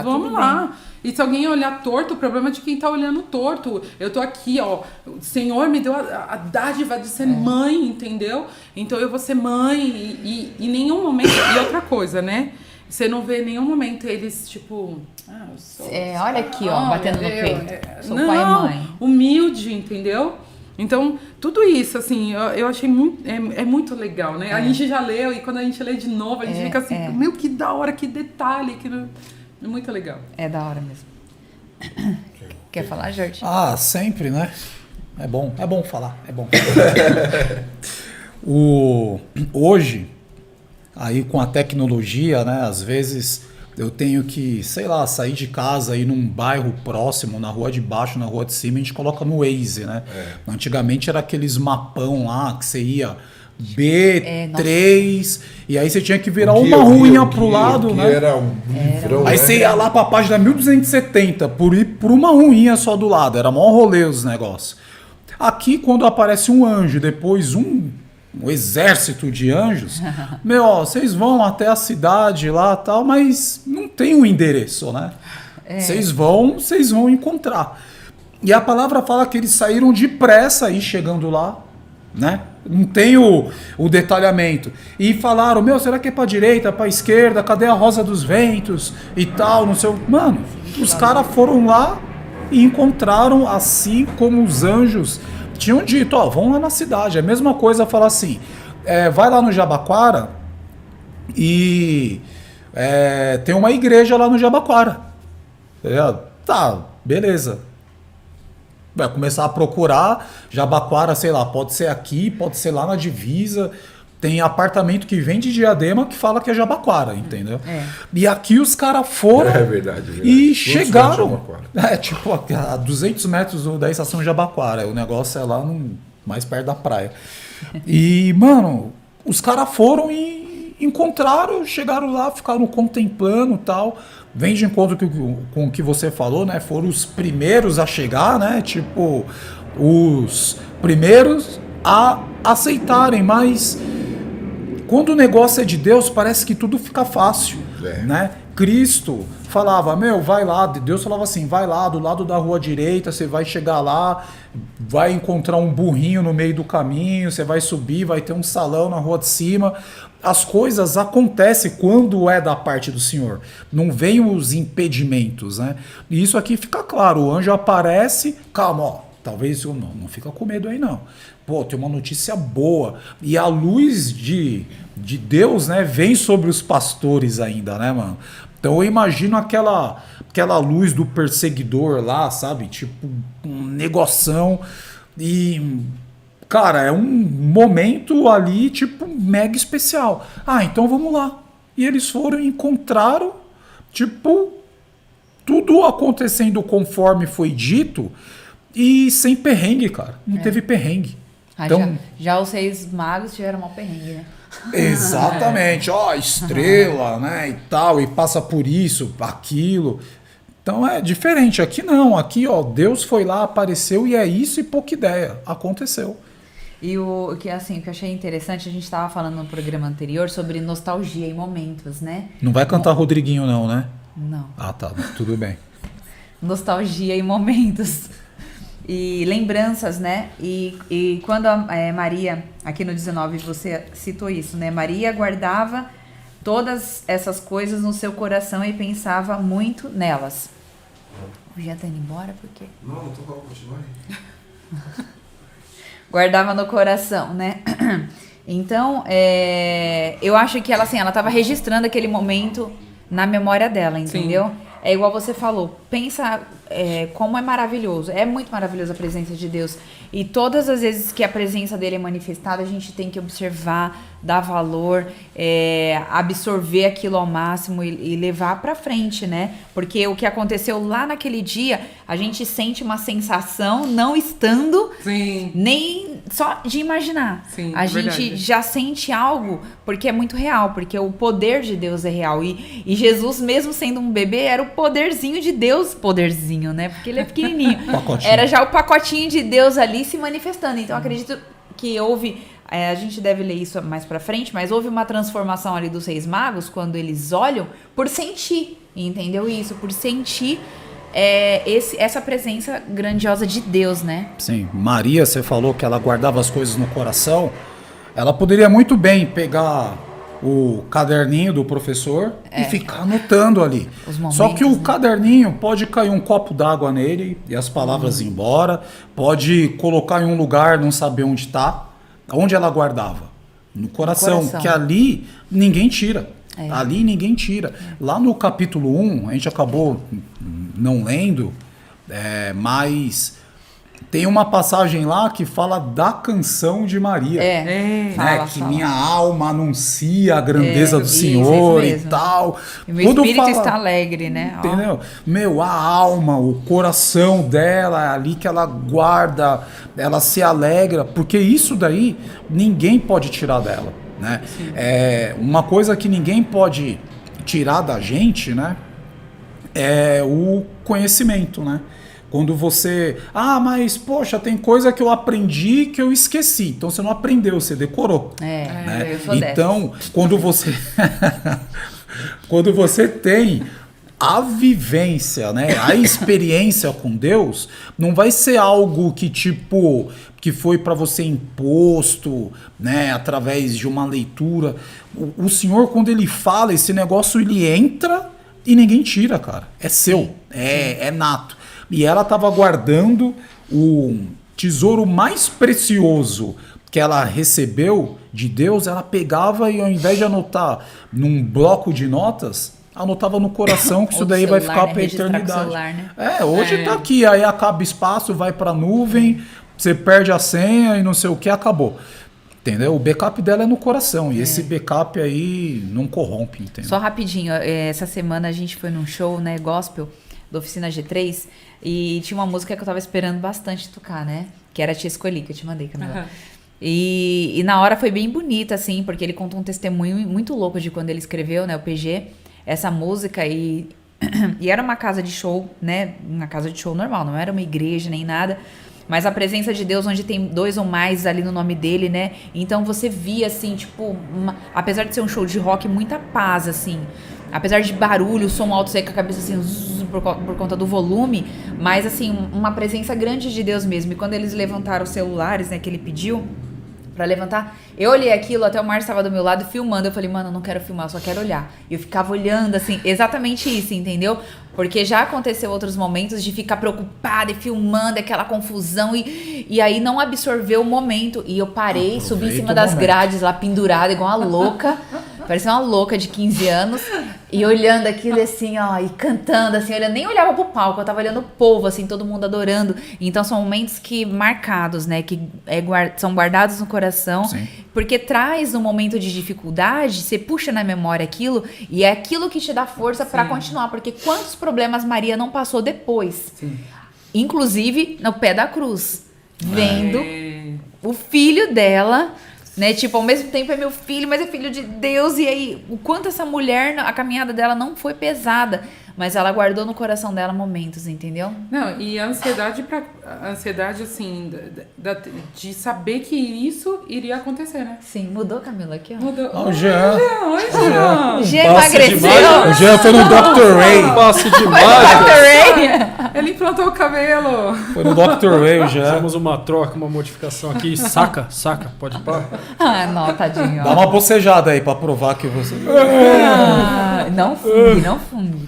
vamos lá. E se alguém olhar torto, o problema é de quem está olhando torto. Eu tô aqui, ó, o Senhor me deu a dádiva de ser mãe, entendeu? Então eu vou ser mãe e em nenhum momento... E outra coisa, né? Você não vê em nenhum momento eles, tipo... eu sou, olha aqui, ó, batendo no peito. Sou não, pai e mãe. Humilde, entendeu? Então, tudo isso, assim, eu achei muito, é muito legal, né? A gente já leu e quando a gente lê de novo, a gente fica assim, meu, que da hora, que detalhe, é muito legal. É da hora mesmo. Quer falar, Jorge? Sempre, né? É bom falar, é bom. Hoje, aí com a tecnologia, né, às vezes... Eu tenho que, sei lá, sair de casa, ir num bairro próximo, na rua de baixo, na rua de cima, a gente coloca no Waze, né? Antigamente era aqueles mapão lá que você ia B3, e aí você tinha que virar uma ruinha pro lado, né? Era um livrão, aí você ia lá pra página 1270, por uma ruinha só do lado, era mó rolê os negócios. Aqui, quando aparece um anjo, depois um exército de anjos, vocês vão até a cidade lá tal, mas não tem um endereço, né? Vocês vão encontrar. E a palavra fala que eles saíram depressa aí chegando lá, né? Não tem o detalhamento. E falaram, será que é pra direita, pra esquerda, cadê a rosa dos ventos e tal, não sei o... Mano, os caras foram lá e encontraram, assim como os anjos tinham dito, vão lá na cidade. É a mesma coisa falar assim, vai lá no Jabaquara e tem uma igreja lá no Jabaquara. Tá, beleza. Vai começar a procurar Jabaquara, sei lá, pode ser aqui, pode ser lá na divisa. Tem apartamento que vem de Diadema que fala que é Jabaquara, entendeu? E aqui os caras foram verdade. E chegaram. Tipo, a 200 metros da estação Jabaquara. O negócio é lá mais perto da praia. E, mano, os caras foram e encontraram, chegaram lá, ficaram contemplando e tal. Vem de encontro com o que você falou, né? Foram os primeiros a chegar, né? Tipo, os primeiros a aceitarem, mas... Quando o negócio é de Deus, parece que tudo fica fácil, né? Cristo falava, vai lá, Deus falava assim, vai lá do lado da rua direita, você vai chegar lá, vai encontrar um burrinho no meio do caminho, você vai subir, vai ter um salão na rua de cima. As coisas acontecem quando é da parte do Senhor, não vem os impedimentos, né? E isso aqui fica claro, o anjo aparece, calma, talvez não fica com medo aí não. Tem uma notícia boa. E a luz de Deus, né, vem sobre os pastores ainda, né, mano? Então eu imagino aquela luz do perseguidor lá, sabe? Tipo, um negoção. E, cara, é um momento ali, tipo, mega especial. Então vamos lá. E eles foram e encontraram, tipo, tudo acontecendo conforme foi dito e sem perrengue, cara. Não teve perrengue. Então, já os 6 magos tiveram mal perrengue, né? Exatamente, estrela, né, e tal, e passa por isso, aquilo. Então é diferente, aqui não, aqui Deus foi lá, apareceu e é isso e pouca ideia, aconteceu. E o que eu achei interessante, a gente estava falando no programa anterior sobre nostalgia e momentos, né? Não vai cantar Rodriguinho não, né? Não. Tá, tudo bem. Nostalgia e momentos. E lembranças, né? E quando Maria, aqui no 19 você citou isso, né? Maria guardava todas essas coisas no seu coração e pensava muito nelas. O Jean tá indo embora por quê? Não tô falando, continua aí. Guardava no coração, né? Então, eu acho que ela estava registrando aquele momento na memória dela, entendeu? Sim. É igual você falou, pensa como é maravilhoso, é muito maravilhosa a presença de Deus. E todas as vezes que a presença dele é manifestada, a gente tem que observar, dar valor, absorver aquilo ao máximo e levar pra frente, né? Porque o que aconteceu lá naquele dia, a gente sente uma sensação não estando Sim. nem só de imaginar. Sim, a gente verdade. já sente algo porque é muito real, porque o poder de Deus é real. E Jesus, mesmo sendo um bebê, era o poderzinho de Deus, poderzinho, né? Porque ele é pequenininho. Pacotinho. Era já o pacotinho de Deus ali se manifestando. Então, acredito que houve... a gente deve ler isso mais pra frente, mas houve uma transformação ali dos Reis Magos, quando eles olham, por sentir, entendeu isso? Por sentir essa presença grandiosa de Deus, né? Sim, Maria, você falou que ela guardava as coisas no coração. Ela poderia muito bem pegar o caderninho do professor e ficar anotando ali. Os momentos, Só que o né? caderninho pode cair um copo d'água nele e as palavras ir embora. Pode colocar em um lugar, não saber onde está. Onde ela guardava? No coração. Que ali ninguém tira. Ali ninguém tira. Lá no capítulo 1, a gente acabou não lendo, mas tem uma passagem lá que fala da canção de Maria. Fala. Que minha alma anuncia a grandeza do isso Senhor e mesmo. tal. E o meu espírito está alegre, né? Ó. Entendeu? Meu, a alma, o coração dela, é ali que ela guarda, ela se alegra, porque isso daí ninguém pode tirar dela, né? Uma coisa que ninguém pode tirar da gente, né? É o conhecimento, né? Quando você... mas poxa, tem coisa que eu aprendi que eu esqueci. Então você não aprendeu, você decorou. Né? Eu sou então, quando você... quando você tem a vivência, né? A experiência com Deus, não vai ser algo que tipo... que foi para você imposto, né? Através de uma leitura. O Senhor, quando Ele fala, esse negócio, Ele entra e ninguém tira, cara. É seu. É nato. E ela estava guardando o tesouro mais precioso que ela recebeu de Deus. Ela pegava e, ao invés de anotar num bloco de notas, anotava no coração, que isso daí vai ficar para a eternidade. Celular, né? Hoje tá aqui, aí acaba espaço, vai para a nuvem, você perde a senha e não sei o que, acabou. Entendeu? O backup dela é no coração. E esse backup aí não corrompe, entendeu? Só rapidinho, essa semana a gente foi num show, né, gospel, da Oficina G3, e tinha uma música que eu tava esperando bastante tocar, né? Que era Te Escolhi, que eu te mandei, Camila. Uhum. E na hora foi bem bonita, assim, porque ele contou um testemunho muito louco de quando ele escreveu, né, o PG, essa música, e era uma casa de show, né? Uma casa de show normal, não era uma igreja nem nada. Mas a presença de Deus, onde tem 2 ou mais ali no nome dele, né? Então você via, assim, tipo... apesar de ser um show de rock, muita paz, assim. Apesar de barulho, som alto, sair com a cabeça assim, por conta do volume. Mas, assim, uma presença grande de Deus mesmo. E quando eles levantaram os celulares, né, que ele pediu pra levantar, eu olhei aquilo, até o Márcio estava do meu lado filmando, eu falei, mano, eu não quero filmar, eu só quero olhar. E eu ficava olhando, assim, exatamente isso, entendeu? Porque já aconteceu outros momentos de ficar preocupada e filmando, aquela confusão, e aí não absorveu o momento. E eu parei, subi em cima das grades lá, pendurada, igual uma louca, parecia uma louca de 15 anos, e olhando aquilo assim, ó, e cantando, assim, olhando, nem olhava pro palco, eu tava olhando o povo, assim, todo mundo adorando. Então são momentos que marcados, né, que são guardados no coração. Sim. Porque traz no momento de dificuldade, você puxa na memória aquilo, e é aquilo que te dá força pra continuar. Porque quantos problemas Maria não passou depois? Sim. Inclusive no pé da cruz, vendo o filho dela, né? Tipo, ao mesmo tempo é meu filho, mas é filho de Deus. E aí, o quanto essa mulher, a caminhada dela não foi pesada, mas ela guardou no coração dela momentos, entendeu? Não, e a ansiedade, assim, de saber que isso iria acontecer, né? Sim, mudou, Camila, aqui, ó. Mudou. O Jean. Oi, Jean. Jean Passe emagreceu. demais. O Jean foi no Dr. Ray. Passe demais. Dr. Ray. Ele implantou o cabelo. Foi no Dr. Ray, o Jean. Fizemos uma troca, uma modificação aqui. Saca, pode pá. Ah, não, tadinho. ó. Dá uma bocejada aí pra provar que você... Ah, não fungue, não fungue.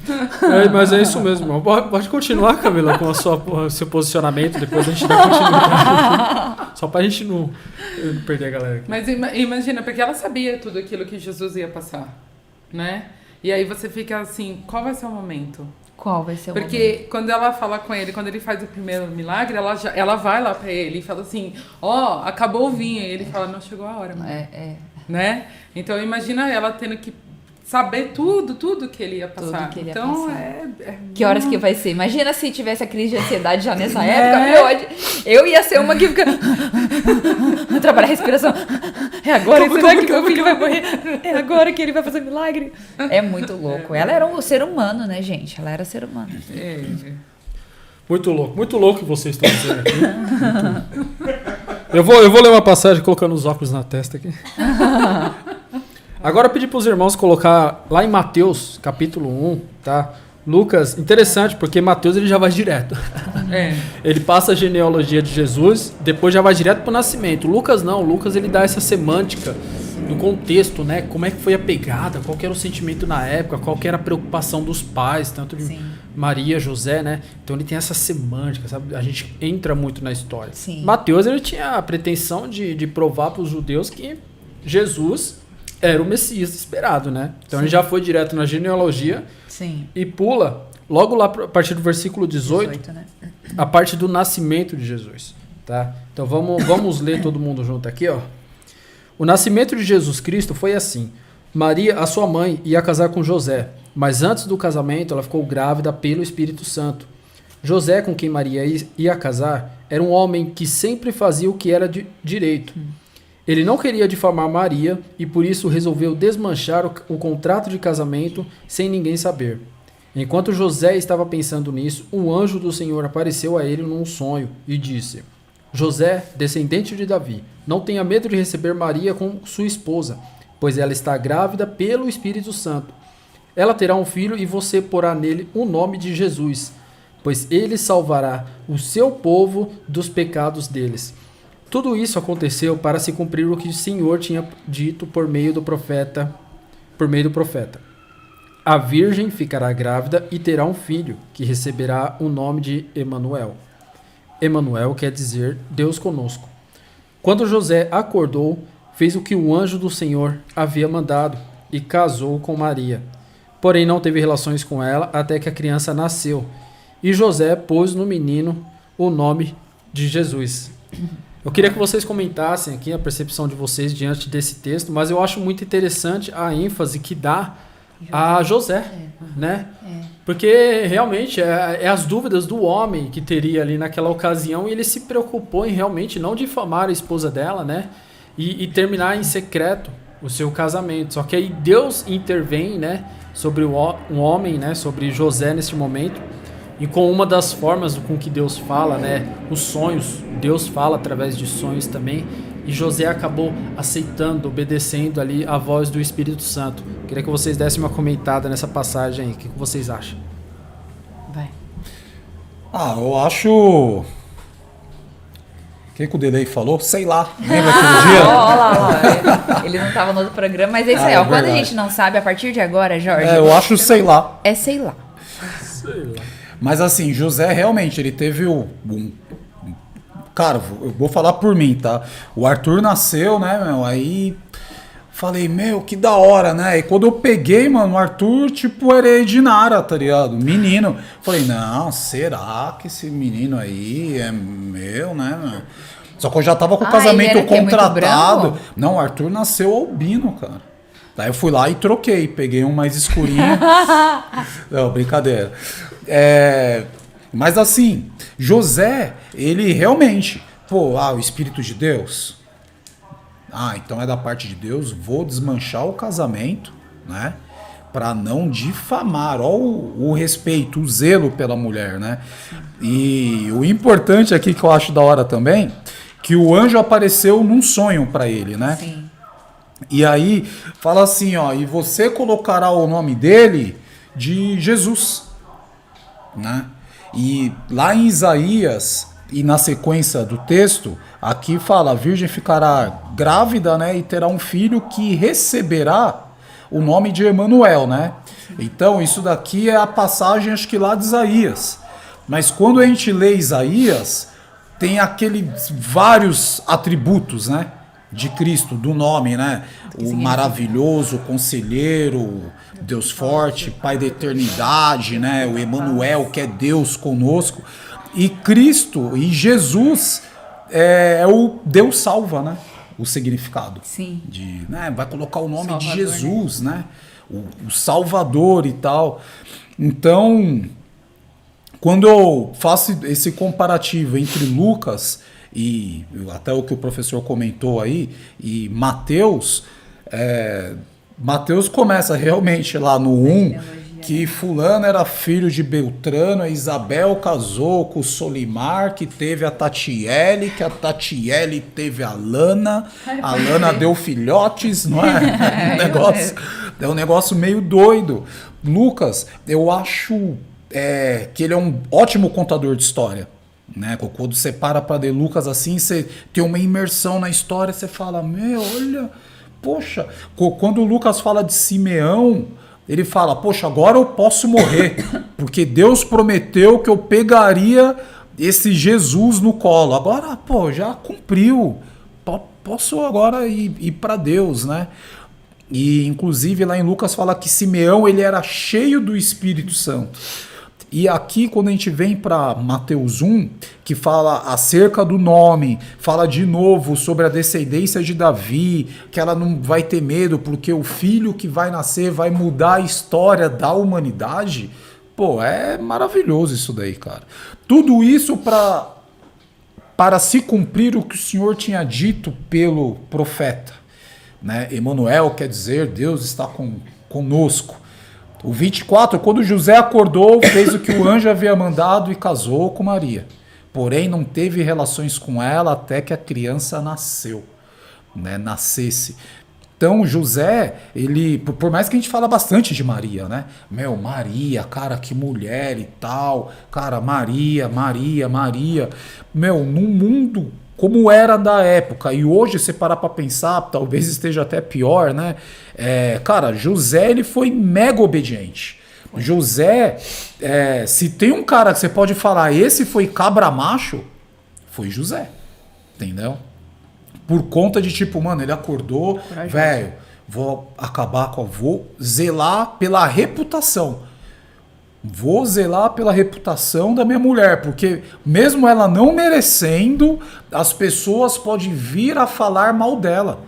Mas é isso mesmo, irmão. Pode continuar, Camila, com o seu posicionamento. Depois a gente dá continuidade. Só pra gente não perder a galera aqui. Mas imagina, porque ela sabia tudo aquilo que Jesus ia passar, né? E aí você fica assim, qual vai ser o momento? Qual vai ser o momento? Porque quando ela fala com ele, quando ele faz o primeiro milagre, ela vai lá pra ele e fala assim, ó, acabou o vinho. E ele fala, não chegou a hora, mano. né? Então imagina ela tendo que saber tudo que ele ia passar. Tudo que ele ia então passar. é Que horas que vai ser? Imagina se tivesse a crise de ansiedade já nessa época. Eu ia ser uma que fica... Trabalhar a respiração. É agora, será que meu filho vai morrer? É agora que ele vai fazer milagre? É muito louco. Ela era um ser humano, né, gente? Ela era ser humano. Muito louco que vocês estão dizendo aqui. Eu vou ler uma passagem colocando os óculos na testa aqui. Agora eu pedi para os irmãos colocar lá em Mateus, capítulo 1, tá? Lucas, interessante, porque Mateus ele já vai direto. Ele passa a genealogia de Jesus, depois já vai direto para o nascimento. Lucas não, Lucas ele dá essa semântica do contexto, né? Como é que foi a pegada, qual que era o sentimento na época, qual que era a preocupação dos pais, tanto de Maria, José, né? Então ele tem essa semântica, sabe? A gente entra muito na história. Sim. Mateus ele tinha a pretensão de provar para os judeus que Jesus era o Messias esperado, né? Então ele já foi direto na genealogia e pula logo lá a partir do versículo 18 né? a parte do nascimento de Jesus, tá? Então vamos ler todo mundo junto aqui, ó. O nascimento de Jesus Cristo foi assim. Maria, a sua mãe, ia casar com José, mas antes do casamento ela ficou grávida pelo Espírito Santo. José, com quem Maria ia casar, era um homem que sempre fazia o que era direito. Ele não queria difamar Maria e por isso resolveu desmanchar o contrato de casamento sem ninguém saber. Enquanto José estava pensando nisso, um anjo do Senhor apareceu a ele num sonho e disse: José, descendente de Davi, não tenha medo de receber Maria como sua esposa, pois ela está grávida pelo Espírito Santo. Ela terá um filho e você porá nele o nome de Jesus, pois ele salvará o seu povo dos pecados deles. Tudo isso aconteceu para se cumprir o que o Senhor tinha dito por meio do profeta. A virgem ficará grávida e terá um filho, que receberá o nome de Emanuel. Emanuel quer dizer Deus conosco. Quando José acordou, fez o que o anjo do Senhor havia mandado e casou com Maria. Porém não teve relações com ela até que a criança nasceu. E José pôs no menino o nome de Jesus. Eu queria que vocês comentassem aqui a percepção de vocês diante desse texto, mas eu acho muito interessante a ênfase que dá a José, né? Porque realmente é as dúvidas do homem que teria ali naquela ocasião e ele se preocupou em realmente não difamar a esposa dela, né? E terminar em secreto o seu casamento. Só que aí Deus intervém, né? Sobre um homem, né? Sobre José nesse momento. E com uma das formas com que Deus fala, né? Os sonhos, Deus fala através de sonhos também. E José acabou aceitando, obedecendo ali a voz do Espírito Santo. Queria que vocês dessem uma comentada nessa passagem aí. O que vocês acham? Vai. Eu acho... O que o Delei falou? Sei lá. Lembra aquele dia? Olha lá. Ele não estava no outro programa, mas é isso aí. Ó, quando a gente não sabe, a partir de agora, Jorge... eu acho sei lá. É sei lá. Sei lá. Mas assim, José realmente, ele teve Cara, eu vou falar por mim, tá? O Arthur nasceu, né, meu? Aí falei, meu, que da hora, né? E quando eu peguei, mano, o Arthur, tipo, era Edinara, tá ligado? Menino. Falei, não, será que esse menino aí é meu, né, meu? Só que eu já tava com o casamento contratado. Não, o Arthur nasceu albino, cara. Daí eu fui lá e troquei, peguei um mais escurinho. Não, brincadeira. Mas assim, José, ele realmente, o Espírito de Deus, então é da parte de Deus, vou desmanchar o casamento, né, para não difamar, ó o respeito, o zelo pela mulher, né, e o importante aqui que eu acho da hora também, que o anjo apareceu num sonho para ele, né, Sim. E aí fala assim, e você colocará o nome dele de Jesus, né? E lá em Isaías, e na sequência do texto, aqui fala, a virgem ficará grávida, né, e terá um filho que receberá o nome de Emanuel, né? Então, isso daqui é a passagem, acho que lá de Isaías. Mas quando a gente lê Isaías, tem aqueles vários atributos, né, de Cristo, do nome, né? O maravilhoso, conselheiro, Deus forte, Pai da eternidade, né? O Emanuel, que é Deus conosco. E Cristo, e Jesus, é o Deus salva, né? o significado. Sim. Né, vai colocar o nome Salvador, de Jesus, né? O Salvador e tal. Então, quando eu faço esse comparativo entre Lucas e até o que o professor comentou aí, e Mateus, Mateus começa realmente lá no 1, que fulano era filho de Beltrano, a Isabel casou com o Solimar, que teve a Tatiele, que a Tatiele teve a Lana deu filhotes, não é? É um negócio meio doido. Lucas, eu acho que ele é um ótimo contador de história. Né? Quando você para ler Lucas assim, você tem uma imersão na história, você fala, olha, poxa, quando o Lucas fala de Simeão, ele fala, poxa, agora eu posso morrer, porque Deus prometeu que eu pegaria esse Jesus no colo. Agora, já cumpriu. Posso agora ir para Deus, né? E, inclusive, lá em Lucas fala que Simeão, ele era cheio do Espírito Santo. E aqui, quando a gente vem para Mateus 1, que fala acerca do nome, fala de novo sobre a descendência de Davi, que ela não vai ter medo, porque o filho que vai nascer vai mudar a história da humanidade. É maravilhoso isso daí, cara. Tudo isso para se cumprir o que o Senhor tinha dito pelo profeta. Né? Emanuel quer dizer, Deus está conosco. O 24, quando José acordou, fez o que o anjo havia mandado e casou com Maria. Porém, não teve relações com ela até que a criança nasceu, né? Nascesse. Então, José, ele, por mais que a gente fala bastante de Maria, né? Maria, cara, que mulher e tal. Cara, Maria. Num mundo como era da época, e hoje você parar pra pensar, talvez esteja até pior, né? Cara, José, ele foi mega obediente. José, se tem um cara que você pode falar, esse foi cabra macho, foi José, entendeu? Por conta de ele acordou, velho, vou zelar pela reputação. Vou zelar pela reputação da minha mulher, porque mesmo ela não merecendo, as pessoas podem vir a falar mal dela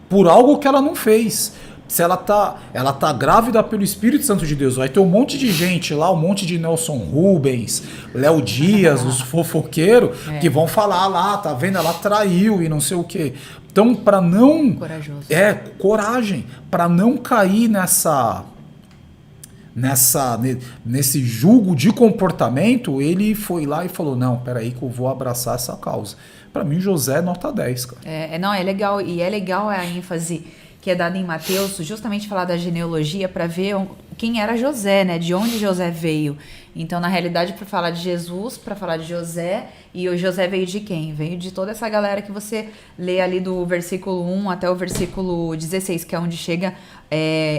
por algo que ela não fez. Se ela tá grávida pelo Espírito Santo de Deus, vai ter um monte de gente lá, um monte de Nelson Rubens, Léo Dias, os fofoqueiros, que vão falar lá, tá vendo? Ela traiu e não sei o quê. Então, para não... Corajoso. Coragem, para não cair nesse julgo de comportamento, ele foi lá e falou, não, peraí que eu vou abraçar essa causa. Para mim, José é nota 10, cara. É legal, e é legal a ênfase que é dada em Mateus, justamente falar da genealogia para ver quem era José, né? De onde José veio. Então, na realidade, para falar de Jesus, para falar de José, e o José veio de quem? Veio de toda essa galera que você lê ali do versículo 1 até o versículo 16, que é onde chega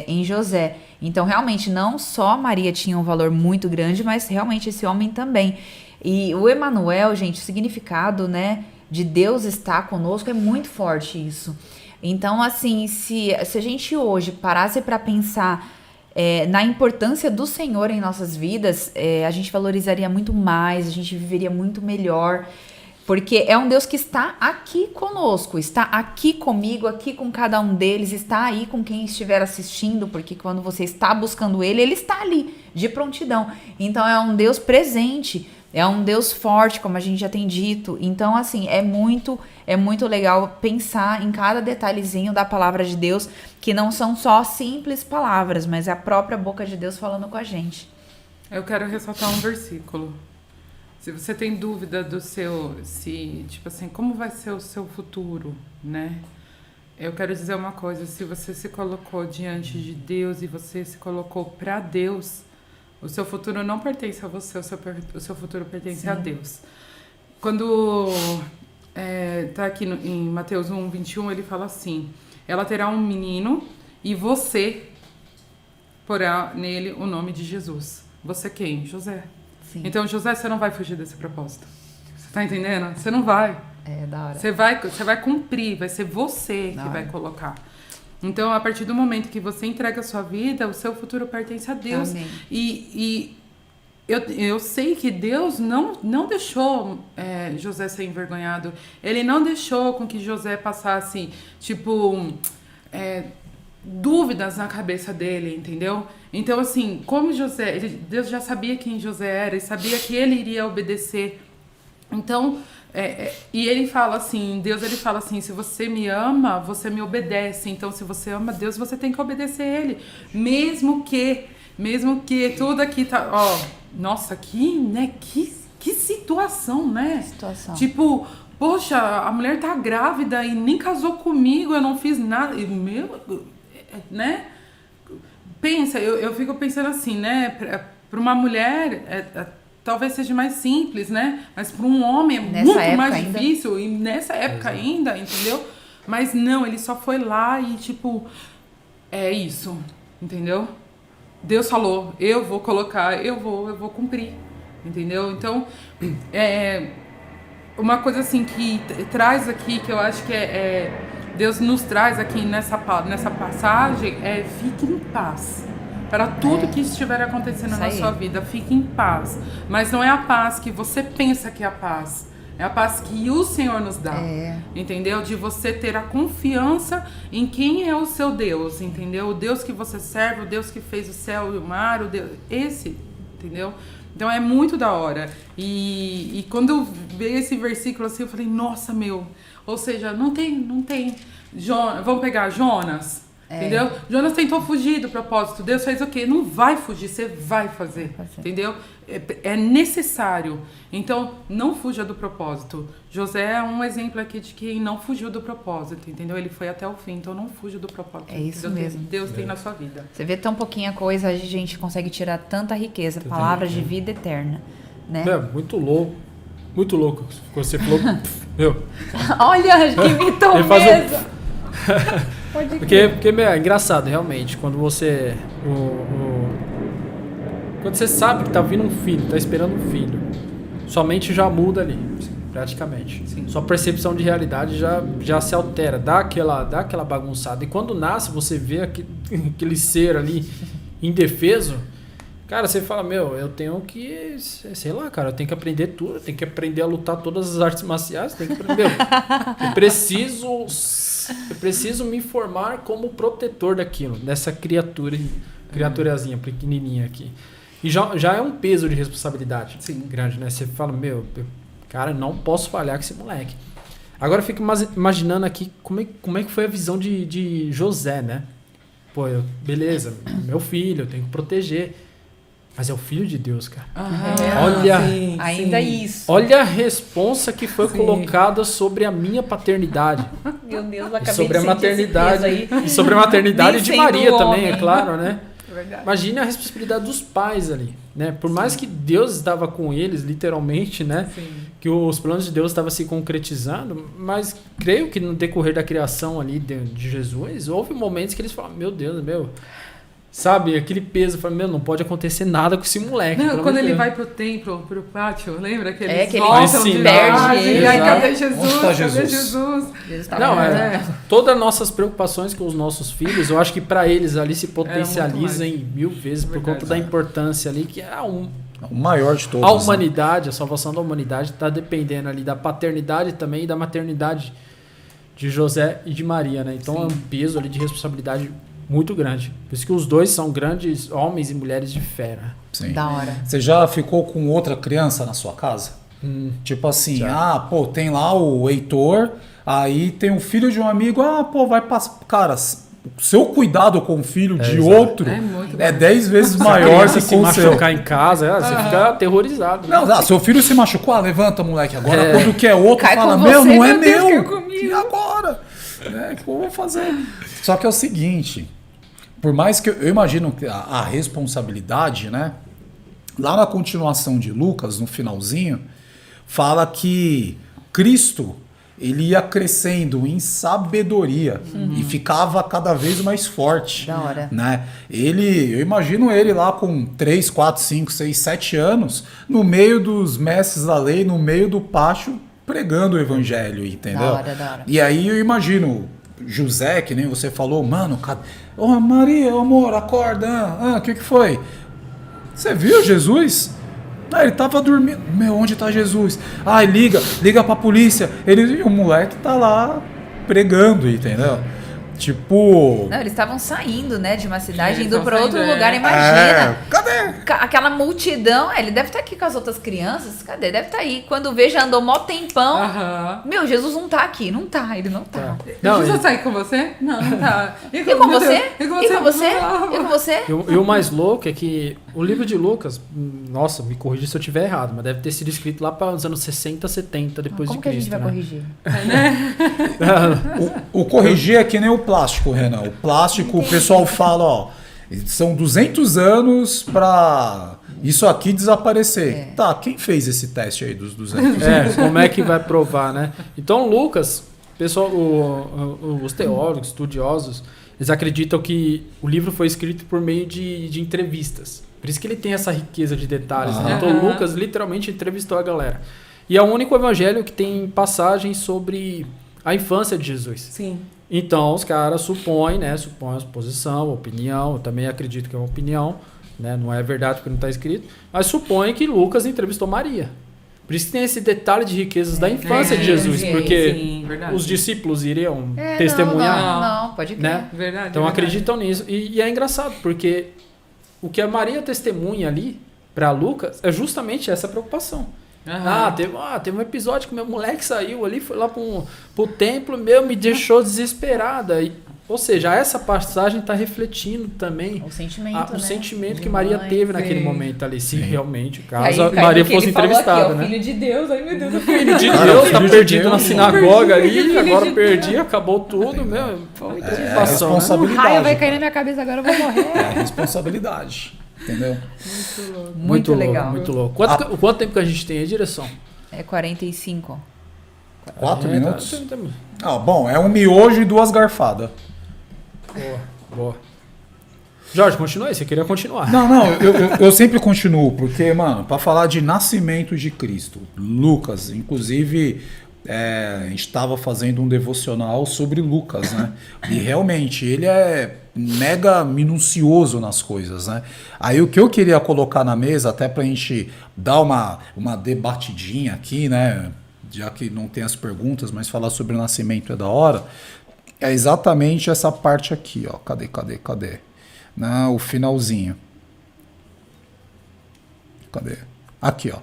em José. Então, realmente, não só Maria tinha um valor muito grande, mas realmente esse homem também. E o Emanuel, gente, o significado, né, de Deus estar conosco é muito forte isso. Então, assim, se a gente hoje parasse para pensar na importância do Senhor em nossas vidas, a gente valorizaria muito mais, a gente viveria muito melhor, porque é um Deus que está aqui conosco, está aqui comigo, aqui com cada um deles, está aí com quem estiver assistindo, porque quando você está buscando Ele, Ele está ali, de prontidão. Então, é um Deus presente, é um Deus forte, como a gente já tem dito. Então, assim, é muito legal pensar em cada detalhezinho da palavra de Deus, que não são só simples palavras, mas é a própria boca de Deus falando com a gente. Eu quero ressaltar um versículo. Se você tem dúvida do como vai ser o seu futuro, né? Eu quero dizer uma coisa, se você se colocou diante de Deus e você se colocou para Deus, o seu futuro não pertence a você, o seu futuro pertence Sim. a Deus. Quando tá aqui em Mateus 1, 21, ele fala assim, ela terá um menino e você porá nele o nome de Jesus. Você quem? José. Sim. Então, José, você não vai fugir desse propósito. Você tá entendendo? Você não vai. Da hora. Você vai cumprir, vai ser você que vai colocar. Então, a partir do momento que você entrega a sua vida, o seu futuro pertence a Deus. Amém. E eu sei que Deus não deixou José ser envergonhado. Ele não deixou com que José passasse, tipo, dúvidas na cabeça dele, entendeu? Então, assim, como Deus já sabia quem José era e sabia que ele iria obedecer. Então, e ele fala assim, Deus ele fala assim, se você me ama, você me obedece. Então, se você ama Deus, você tem que obedecer ele. Mesmo que tudo aqui tá... Ó, nossa, que situação, né? Situação. Tipo, poxa, a mulher tá grávida e nem casou comigo, eu não fiz nada. E, né? Pensa, eu fico pensando assim, né? Pra uma mulher, talvez seja mais simples, né? Mas para um homem é muito mais difícil. E nessa época ainda, entendeu? Mas não, ele só foi lá e tipo, é isso, entendeu? Deus falou, eu vou colocar, eu vou cumprir, entendeu? Então, uma coisa assim que traz aqui, que eu acho que Deus nos traz aqui nessa passagem, fique em paz. Para tudo que estiver acontecendo na sua vida, fique em paz. Mas não é a paz que você pensa que é a paz. É a paz que o Senhor nos dá, entendeu? De você ter a confiança em quem é o seu Deus, entendeu? O Deus que você serve, o Deus que fez o céu e o mar, entendeu? Então é muito da hora. E quando eu vi esse versículo assim, eu falei, nossa, ou seja, não tem. Vamos pegar Jonas. Entendeu? Jonas tentou fugir do propósito. Deus fez o quê? Não vai fugir, você vai fazer. Entendeu? É necessário. Então, não fuja do propósito. José é um exemplo aqui de quem não fugiu do propósito, entendeu? Ele foi até o fim, então não fuja do propósito. É isso mesmo. Deus tem na sua vida. Você vê tão pouquinha coisa, a gente consegue tirar tanta riqueza, palavras de vida eterna, né? Muito louco. Muito louco. Você falou... Olha, que imitou mesmo. Porque é engraçado, realmente, quando você quando você sabe que tá vindo um filho, tá esperando um filho, sua mente já muda ali, praticamente. Sim. Sua percepção de realidade já se altera, dá aquela bagunçada. E quando nasce, você vê aquele ser ali indefeso, cara, você fala, eu tenho que, sei lá, cara, eu tenho que aprender tudo, eu tenho que aprender a lutar todas as artes marciais, eu tenho que aprender. Eu preciso me formar como protetor daquilo, dessa criaturazinha pequenininha aqui. E já é um peso de responsabilidade grande, né? Você fala, cara, não posso falhar com esse moleque. Agora eu fico imaginando aqui como é que foi a visão de José, né? Pô, beleza, meu filho, eu tenho que proteger. Mas é o filho de Deus, cara. Olha, ainda isso. Olha a responsa que foi colocada sobre a minha paternidade. Meu Deus, acabei sobre de a maternidade aí. e sobre a maternidade de Maria também, é claro, né? Verdade. Imagine a responsabilidade dos pais ali, né? Por mais que Deus estava com eles, literalmente, né? Sim. Que os planos de Deus estavam se concretizando, mas creio que no decorrer da criação ali de Jesus, houve momentos que eles falaram, meu Deus, sabe, aquele peso, não pode acontecer nada com esse moleque. Não, quando ele vai pro templo, pro pátio, lembra que eles que ele voltam de perde ele. e aí, cadê Jesus? Onde tá Cadê Jesus? Jesus? Não, todas as nossas preocupações com os nossos filhos, eu acho que para eles ali se potencializa em 1000 vezes por conta da importância ali, que é o maior de todos. A humanidade, a salvação da humanidade está dependendo ali da paternidade também e da maternidade de José e de Maria, né? Então é um peso ali de responsabilidade muito grande. Por isso que os dois são grandes homens e mulheres de fé, né? Sim. Da hora. Você já ficou com outra criança na sua casa? Tipo assim, tem lá o Heitor, aí tem um filho de um amigo, vai passar. Cara, o seu cuidado com o filho de outro é 10 vezes maior que se com o seu. machucar em casa, você fica aterrorizado. Né? Não, seu filho se machucou, levanta, moleque. Agora, quando quer outro, Cai fala, com você, não é Deus, meu. cai comigo. E agora? O que eu vou fazer? Só que é o seguinte, por mais que eu imagino que a responsabilidade, né? Lá na continuação de Lucas, no finalzinho, fala que Cristo, ele ia crescendo em sabedoria e ficava cada vez mais forte. Da hora. Né? Eu imagino ele lá com 3, 4, 5, 6, 7 anos, no meio dos mestres da lei, no meio do pátio, pregando o evangelho, entendeu? Da hora. E aí eu imagino José, que nem você falou, mano, Maria, amor, acorda, o que foi? Você viu Jesus? Ah, ele tava dormindo. Meu, onde tá Jesus? Ai, liga pra polícia. E o moleque tá lá pregando, entendeu? Tipo. Não, eles estavam saindo, né, de uma cidade, Eles indo estavam pra outro saindo, lugar, é. imagina. Cadê? Aquela multidão, ele deve estar aqui com as outras crianças, cadê? Deve estar aí. Quando vê, já andou mó tempão. Aham. Meu, Jesus não tá aqui, não tá, ele não tá. Não, Deixa eu e- sair com você? Não, não tá. E com meu você? Deus, E com você? E com você? E o mais louco é que o livro de Lucas, nossa, me corrija se eu estiver errado, mas deve ter sido escrito lá para os anos 60, 70 depois Como de que a gente Cristo, vai né? corrigir? O corrigir é que nem o plástico, Renan. O plástico, o pessoal fala, ó, são 200 anos pra isso aqui desaparecer. Tá, quem fez esse teste aí dos 200 anos? Como é que vai provar, né? Então, Lucas, pessoal, os teólogos, estudiosos, eles acreditam que o livro foi escrito por meio de entrevistas. Por isso que ele tem essa riqueza de detalhes, né? Então, Aham. Lucas literalmente entrevistou a galera. E é o único evangelho que tem passagens sobre a infância de Jesus. Sim. Então, os caras supõem a suposição, opinião, eu também acredito que é uma opinião, né? Não é verdade porque não está escrito, mas supõe que Lucas entrevistou Maria. Por isso que tem esse detalhe de riquezas da infância de Jesus, sim, porque sim, verdade. os discípulos iriam testemunhar, Não, pode crer. né? Verdade. Então verdade. acreditam nisso. E é engraçado, porque o que a Maria testemunha ali para Lucas é justamente essa preocupação. Aham. Teve um episódio que meu moleque saiu ali, foi lá pro templo, me deixou desesperada. Ou seja, essa passagem está refletindo também O sentimento, o né? sentimento De que Maria mãe. teve naquele sim. momento ali. Se realmente, Aí caso cai Maria no que fosse ele falou entrevistada, aqui, ó, né? Filho de Deus, ai meu Deus. O filho de Cara, Deus o tá filho de perdido Deus. na sinagoga ali, Filho agora de perdi, acabou tudo, meu. É Situação, né? O raio vai responsabilidade. cair na minha cabeça agora, eu vou morrer. É responsabilidade. Entendeu? Muito legal. Muito louco. Quanto tempo que a gente tem aí, direção? É 45. 4 minutos? Tá. Ah, bom, é um miojo e 2 garfadas. Boa. Jorge, continua aí, você queria continuar. Não, eu sempre continuo, porque, mano, para falar de nascimento de Cristo, Lucas, inclusive, a gente estava fazendo um devocional sobre Lucas, né? E realmente, ele é mega minucioso nas coisas, né? Aí o que eu queria colocar na mesa, até pra gente dar uma debatidinha aqui, né? Já que não tem as perguntas, mas falar sobre o nascimento é da hora, é exatamente essa parte aqui, ó. Cadê? Não, o finalzinho. Cadê? Aqui, ó.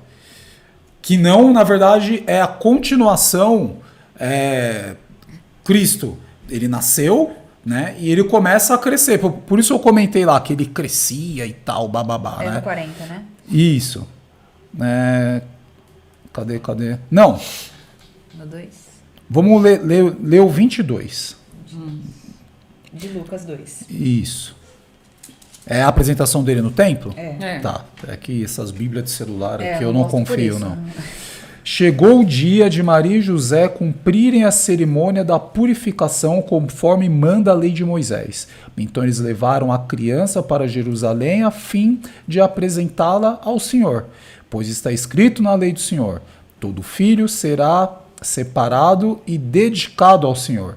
Que não, na verdade, é a continuação. Cristo, ele nasceu, né? E ele começa a crescer. Por isso eu comentei lá que ele crescia e tal, bababá, É né? no 40, né? Isso. Cadê? Não. No 2. Vamos ler o 22. De Lucas 2. Isso. É a apresentação dele no templo? É. Tá. É que essas bíblias de celular É, aqui eu eu não gosto por confio, isso. não. Chegou o dia de Maria e José cumprirem a cerimônia da purificação conforme manda a lei de Moisés. Então eles levaram a criança para Jerusalém a fim de apresentá-la ao Senhor, pois está escrito na lei do Senhor: todo filho será separado e dedicado ao Senhor.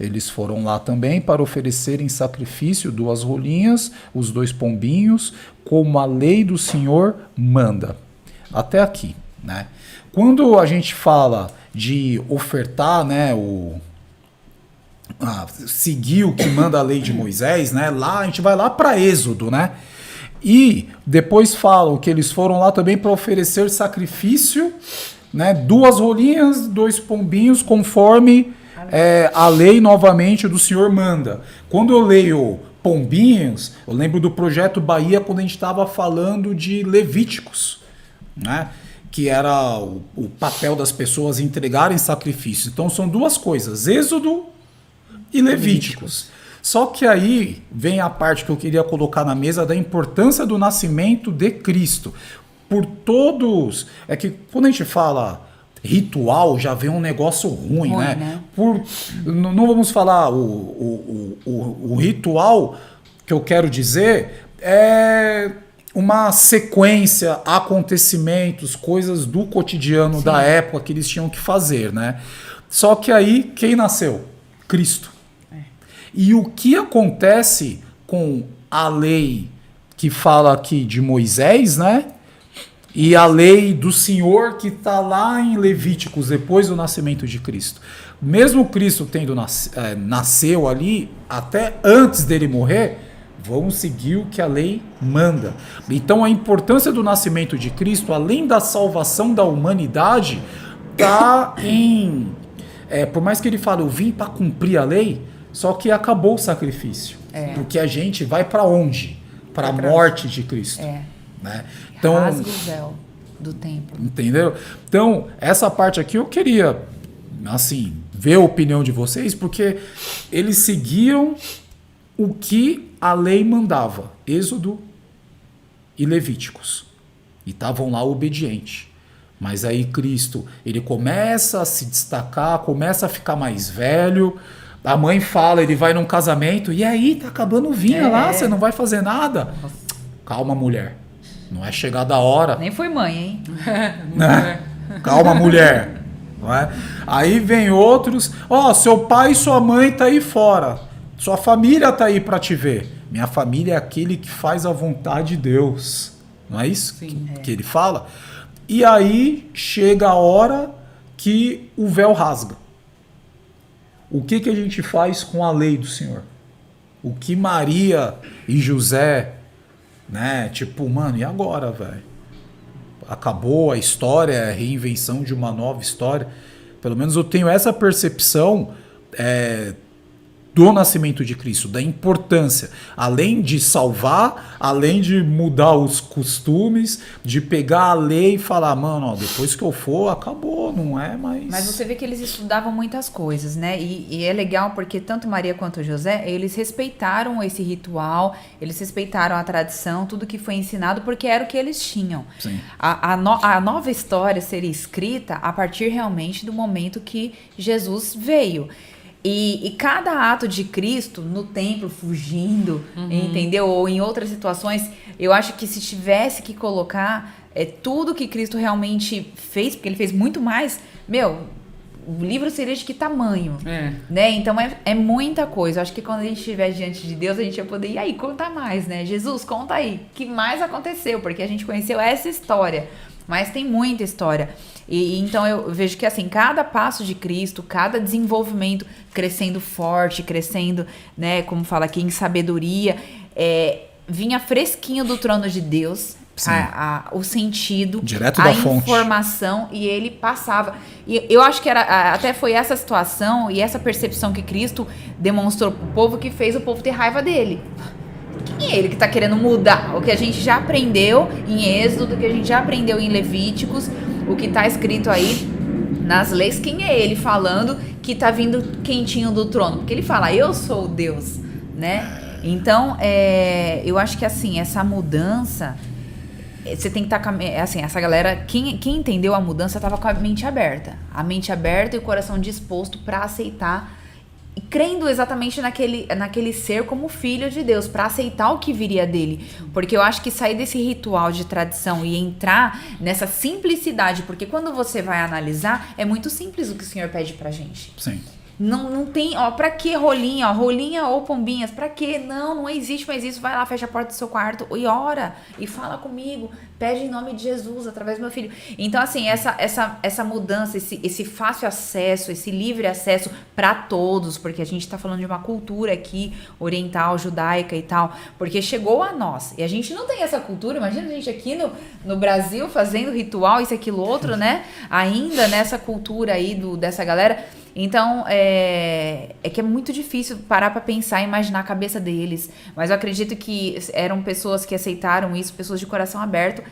Eles foram lá também para oferecer em sacrifício 2 rolinhas, os 2 pombinhos, como a lei do Senhor manda. Até aqui, né? Quando a gente fala de ofertar, né, seguir o que manda a lei de Moisés, né? Lá a gente vai lá para Êxodo, né? E depois falam que eles foram lá também para oferecer sacrifício, né? 2 rolinhas, 2 pombinhos, conforme a lei novamente do Senhor manda. Quando eu leio pombinhos, eu lembro do Projeto Bahia quando a gente estava falando de Levíticos, né? Que era o papel das pessoas entregarem sacrifício. Então são 2 coisas, Êxodo e Levíticos. Só que aí vem a parte que eu queria colocar na mesa da importância do nascimento de Cristo. Por todos... É que quando a gente fala ritual, já vem um negócio ruim, né? Não vamos falar o ritual que eu quero dizer é uma sequência, acontecimentos, coisas do cotidiano da época que eles tinham que fazer, né? Só que aí, quem nasceu? Cristo. E o que acontece com a lei que fala aqui de Moisés, né? e a lei do Senhor que está lá em Levíticos, depois do nascimento de Cristo. Mesmo Cristo tendo nasceu ali, até antes dele morrer, vamos seguir o que a lei manda. Então a importância do nascimento de Cristo, além da salvação da humanidade, está em... por mais que ele fale, eu vim para cumprir a lei, só que acabou o sacrifício. Porque a gente vai para onde? Para a morte de Cristo. Né? Então, rasga o véu do templo. Entendeu? Então, essa parte aqui eu queria, assim, ver a opinião de vocês, porque eles seguiam o que a lei mandava, Êxodo e Levíticos, e estavam lá obedientes. Mas aí Cristo, ele começa a se destacar, começa a ficar mais velho, a mãe fala, ele vai num casamento, e aí, tá acabando o vinho lá, você não vai fazer nada? Calma, mulher, não é chegada a hora. Nem foi mãe, hein? Né? Calma, mulher. Não é? Aí vem outros, seu pai e sua mãe tá aí fora, sua família tá aí para te ver. Minha família é aquele que faz a vontade de Deus. Não é isso que ele fala? E aí chega a hora que o véu rasga. O que a gente faz com a lei do Senhor? O que Maria e José, né? Tipo, mano, e agora, velho? Acabou a história, a reinvenção de uma nova história. Pelo menos eu tenho essa percepção do nascimento de Cristo, da importância, além de salvar, além de mudar os costumes, de pegar a lei e falar, mano, depois que eu for, acabou, não é mais... Mas você vê que eles estudavam muitas coisas, né? E é legal porque tanto Maria quanto José, eles respeitaram esse ritual, eles respeitaram a tradição, tudo que foi ensinado, porque era o que eles tinham. Sim. A nova história seria escrita a partir realmente do momento que Jesus veio. E cada ato de Cristo no templo, fugindo, entendeu? Ou em outras situações, eu acho que se tivesse que colocar tudo que Cristo realmente fez, porque ele fez muito mais, o livro seria de que tamanho? Né? Então é muita coisa. Eu acho que quando a gente estiver diante de Deus, a gente vai poder, e aí, conta mais, né? Jesus, conta aí, o que mais aconteceu? Porque a gente conheceu essa história, mas tem muita história. E então eu vejo que assim, cada passo de Cristo, cada desenvolvimento crescendo forte, crescendo, né, como fala aqui, em sabedoria, vinha fresquinho do trono de Deus, o sentido, direto da fonte, informação, e ele passava. E eu acho que até foi essa situação e essa percepção que Cristo demonstrou pro povo que fez o povo ter raiva dele. Quem é ele que está querendo mudar o que a gente já aprendeu em Êxodo, o que a gente já aprendeu em Levíticos, o que está escrito aí nas leis? Quem é ele falando que está vindo quentinho do trono? Porque ele fala, eu sou o Deus, né? Então, eu acho que assim, essa mudança, você tem que estar assim, essa galera, quem entendeu a mudança estava com a mente aberta e o coração disposto para aceitar, e crendo exatamente naquele ser como filho de Deus, para aceitar o que viria dele. Porque eu acho que sair desse ritual de tradição e entrar nessa simplicidade, porque quando você vai analisar, é muito simples o que o Senhor pede pra gente. Sim. Não tem, pra que rolinha? Rolinha ou pombinhas? Pra que? Não existe mais isso. Vai lá, fecha a porta do seu quarto e ora, e fala comigo, pede em nome de Jesus, através do meu filho. Então, assim, essa mudança, esse fácil acesso, esse livre acesso para todos, porque a gente tá falando de uma cultura aqui, oriental, judaica e tal, porque chegou a nós, e a gente não tem essa cultura. Imagina a gente aqui no Brasil fazendo ritual, isso, aquilo, outro, né? Ainda nessa cultura aí dessa galera. Então, que é muito difícil parar para pensar e imaginar a cabeça deles. Mas eu acredito que eram pessoas que aceitaram isso, pessoas de coração aberto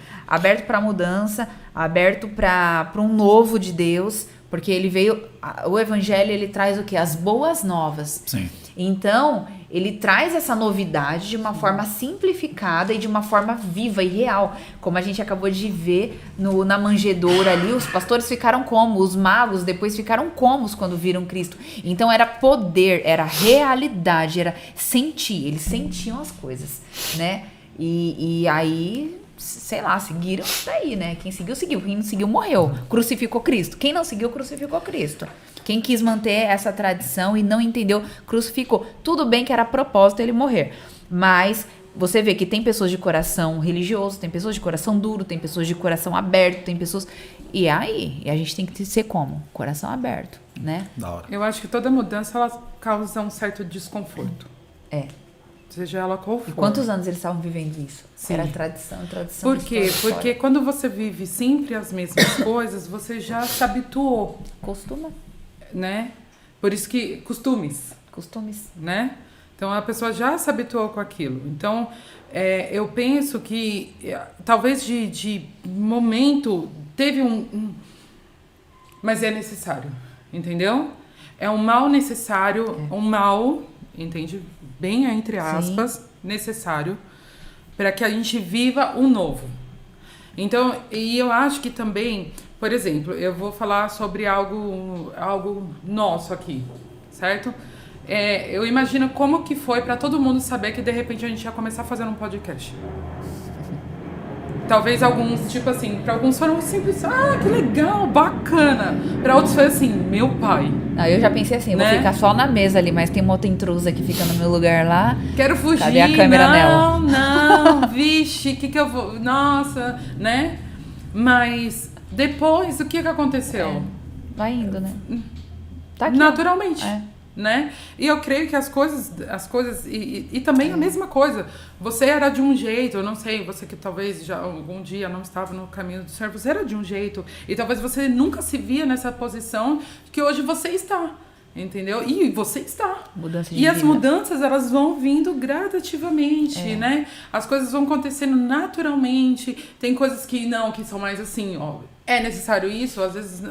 para mudança, aberto para um novo de Deus, porque ele veio, o evangelho, ele traz o quê? As boas novas. Sim. Então, ele traz essa novidade de uma forma simplificada e de uma forma viva e real. Como a gente acabou de ver na manjedoura ali, os pastores ficaram como? Os magos depois ficaram como quando viram Cristo. Então era poder, era realidade, era sentir. Eles sentiam as coisas, né? E aí, sei lá, seguiram daí, né? Quem seguiu, seguiu. Quem não seguiu, morreu. Crucificou Cristo. Quem não seguiu, crucificou Cristo. Quem quis manter essa tradição e não entendeu, crucificou. Tudo bem que era propósito ele morrer, mas você vê que tem pessoas de coração religioso, tem pessoas de coração duro, tem pessoas de coração aberto, tem pessoas... E aí, a gente tem que ser como? Coração aberto, né? Da hora. Eu acho que toda mudança, ela causa um certo desconforto. Seja ela qual for. E quantos anos eles estavam vivendo isso? Sim. Era tradição. Por quê? história. Porque quando você vive sempre as mesmas coisas, você já se habituou, Costuma. né? Por isso que... Costumes, né? Então, a pessoa já se habituou com aquilo. Então, eu penso que talvez de momento teve mas é necessário, entendeu? É um mal necessário, um mal, entende? Bem entre aspas, necessário para que a gente viva o novo. Então, e eu acho que também, por exemplo, eu vou falar sobre algo nosso aqui, certo? Eu imagino como que foi para todo mundo saber que de repente a gente ia começar fazendo um podcast. Talvez alguns, tipo assim, para alguns foram simples, que legal, bacana. Para outros foi assim, meu pai. Eu já pensei assim, Né? vou ficar só na mesa ali, mas tem uma outra intrusa que fica no meu lugar lá. Quero fugir. Cadê a câmera nela? Não, vixe, que eu vou... Nossa, né? Mas depois, o que aconteceu? Vai indo, né? Tá aqui. Naturalmente. É. Né? E eu creio que as coisas e também a mesma coisa. Você era de um jeito, eu não sei, você que talvez já algum dia não estava no caminho do Senhor, você era de um jeito e talvez você nunca se via nessa posição que hoje você está, entendeu? E você está. Mudança de E as vida. mudanças, elas vão vindo gradativamente, né? As coisas vão acontecendo naturalmente. Tem coisas que são mais assim, ó, é necessário isso, às vezes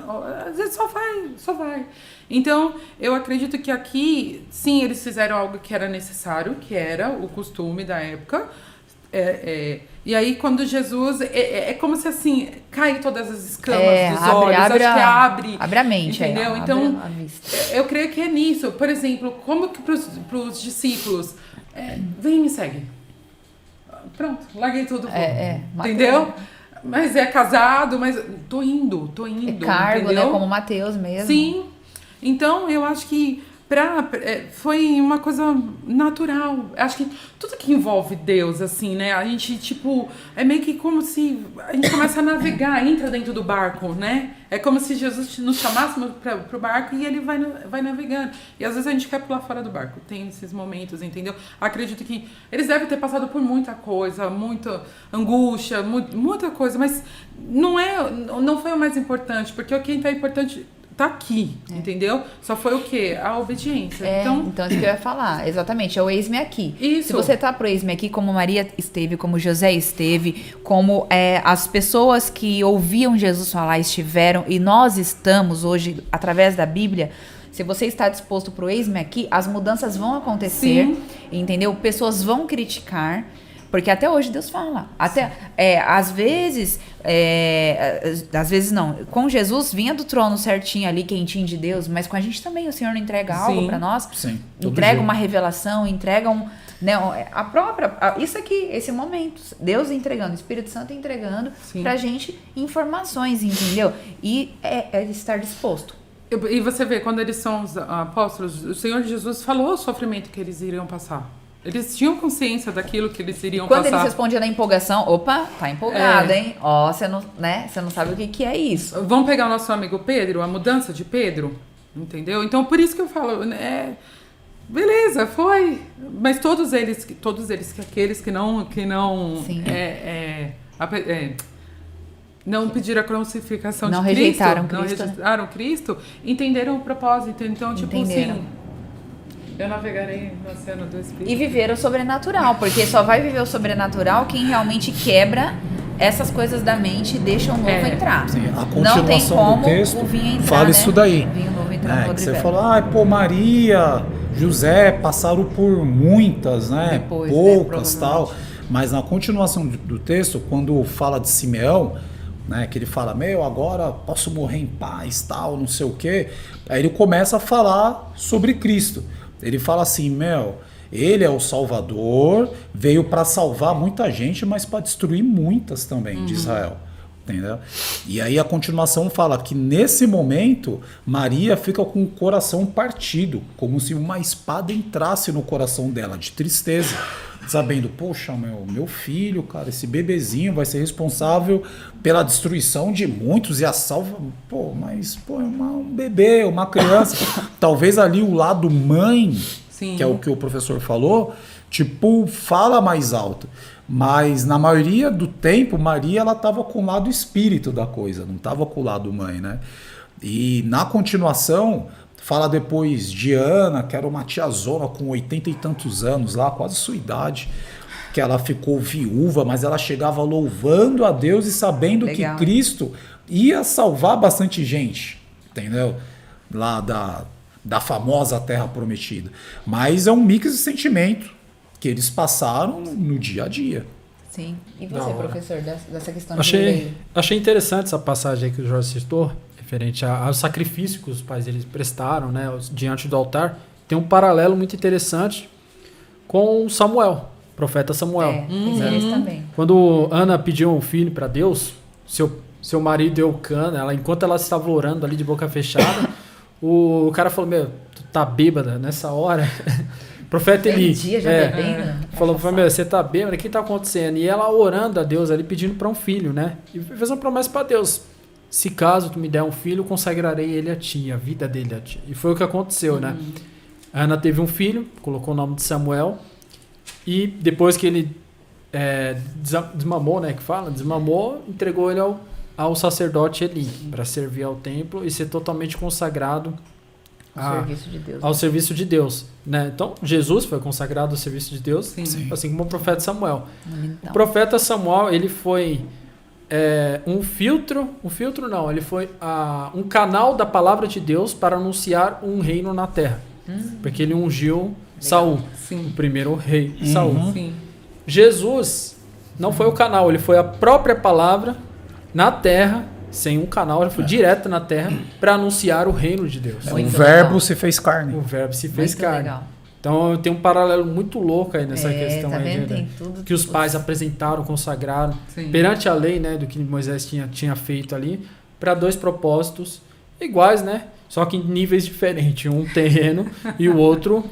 só vai. Então, eu acredito que aqui, sim, eles fizeram algo que era necessário, que era o costume da época. E aí, quando Jesus... É como se, assim, cai todas as escamas dos olhos. Acho que abre a mente. entendeu? Abre Então, a vista. eu creio que é nisso. Por exemplo, como que pros discípulos... vem e me segue. Pronto, larguei tudo. Entendeu? Mas é casado, mas tô indo. É cargo, entendeu? né? Como Mateus mesmo. Sim. Então, eu acho que foi uma coisa natural. Acho que tudo que envolve Deus, assim, né? A gente, tipo, é meio que como se a gente começa a navegar, entra dentro do barco, né? É como se Jesus nos chamasse pro barco e ele vai navegando. E às vezes a gente quer pular fora do barco. Tem esses momentos, entendeu? Acredito que eles devem ter passado por muita coisa, muita angústia, muita coisa, mas não foi o mais importante, porque o que é importante tá aqui, entendeu? Só foi o quê? A obediência. Então, isso que eu ia falar. Exatamente, é o eis-me aqui. Isso. Se você tá pro eis-me aqui, como Maria esteve, como José esteve, como as pessoas que ouviam Jesus falar estiveram, e nós estamos hoje, através da Bíblia, se você está disposto pro eis-me aqui, as mudanças vão acontecer, Sim. entendeu? Pessoas vão criticar, porque até hoje Deus fala. Às vezes não. Com Jesus vinha do trono certinho ali, quentinho de Deus, mas com a gente também o Senhor não entrega algo para nós. Sim, Entrega uma revelação, entrega a própria... Isso aqui, esse momento. Deus entregando, o Espírito Santo entregando pra gente informações, entendeu? E é estar disposto. E você vê, quando eles são os apóstolos, o Senhor Jesus falou o sofrimento que eles iriam passar. Eles tinham consciência daquilo que eles iriam Quando passar. eles respondiam na empolgação, tá empolgado, hein? Ó, você não sabe o que é isso. Vamos pegar o nosso amigo Pedro, a mudança de Pedro, entendeu? Então, por isso que eu falo, beleza, foi. Mas todos eles aqueles que não Sim. não pediram a crucificação Não de Cristo, rejeitaram Cristo, não rejeitaram Cristo, entenderam o propósito. Então, tipo Entenderam. assim, eu navegarei no oceano do Espírito. E viver o sobrenatural, porque só vai viver o sobrenatural quem realmente quebra essas coisas da mente e deixa o novo entrar. Sim, a Não tem continuação como do texto o vinho entrar, fala né? isso daí. O vinho novo entrar no Que odre você velho. falou, Maria, José passaram por muitas, né? Depois, poucas, né, tal. Mas na continuação do texto, quando fala de Simeão, né, que ele fala, agora posso morrer em paz, tal, não sei o quê. Aí ele começa a falar sobre Cristo. Ele fala assim, ele é o Salvador, veio para salvar muita gente, mas para destruir muitas também de Israel. Entendeu? E aí a continuação fala que nesse momento Maria fica com o coração partido, como se uma espada entrasse no coração dela, de tristeza, sabendo, poxa, meu filho, cara, esse bebezinho vai ser responsável pela destruição de muitos e a salva, mas é um bebê, uma criança. Talvez ali o lado mãe, Sim. que é o que o professor falou, tipo, fala mais alto. Mas na maioria do tempo, Maria ela estava com o lado espírito da coisa, não estava com o lado mãe, né? E na continuação, fala depois de Ana, que era uma tiazona com 80 e tantos anos lá, quase sua idade, que ela ficou viúva, mas ela chegava louvando a Deus e sabendo Legal. que Cristo ia salvar bastante gente, entendeu? Lá da famosa Terra Prometida. Mas é um mix de sentimento que eles passaram no dia a dia. Sim. E Da você, hora. professor, dessa questão de lei? Achei interessante essa passagem aí que o Jorge citou, referente ao sacrifício que os pais deles prestaram, né, diante do altar. Tem um paralelo muito interessante com Samuel, profeta Samuel. Pensei nisso também. Quando Ana pediu um filho para Deus, seu marido Eucana, enquanto ela estava orando ali de boca fechada, o cara falou, tu tá bêbada nessa hora? Profeta Eli. Dia já bebendo. Falou, você tá bêbada? O que tá acontecendo? E ela orando a Deus ali, pedindo para um filho, né? E fez uma promessa para Deus. Se caso tu me der um filho, consagrarei ele a ti, a vida dele a ti. E foi o que aconteceu, né? A Ana teve um filho, colocou o nome de Samuel. E depois que ele desmamou, né? Que fala, desmamou, entregou ele ao sacerdote Eli, para servir ao templo e ser totalmente consagrado Serviço de Deus. ao serviço de Deus, né? Então, Jesus foi consagrado ao serviço de Deus, Sim. assim como o profeta Samuel. Então, O profeta Samuel, ele foi ele foi um canal da palavra de Deus para anunciar um reino na terra. Porque ele ungiu Saul, Sim. o primeiro rei Saul. Sim. Jesus não foi o canal, ele foi a própria palavra na terra, sem um canal, ele foi direto na terra para anunciar o reino de Deus. O Muito verbo legal. se fez carne. O verbo se fez muito carne. legal. Então tem um paralelo muito louco aí nessa questão tá aí, vendo? né? Tem tudo. Que os pais apresentaram, consagraram Sim. perante a lei, né, do que Moisés tinha feito ali, para dois propósitos iguais, né? Só que em níveis diferentes, um terreno e o outro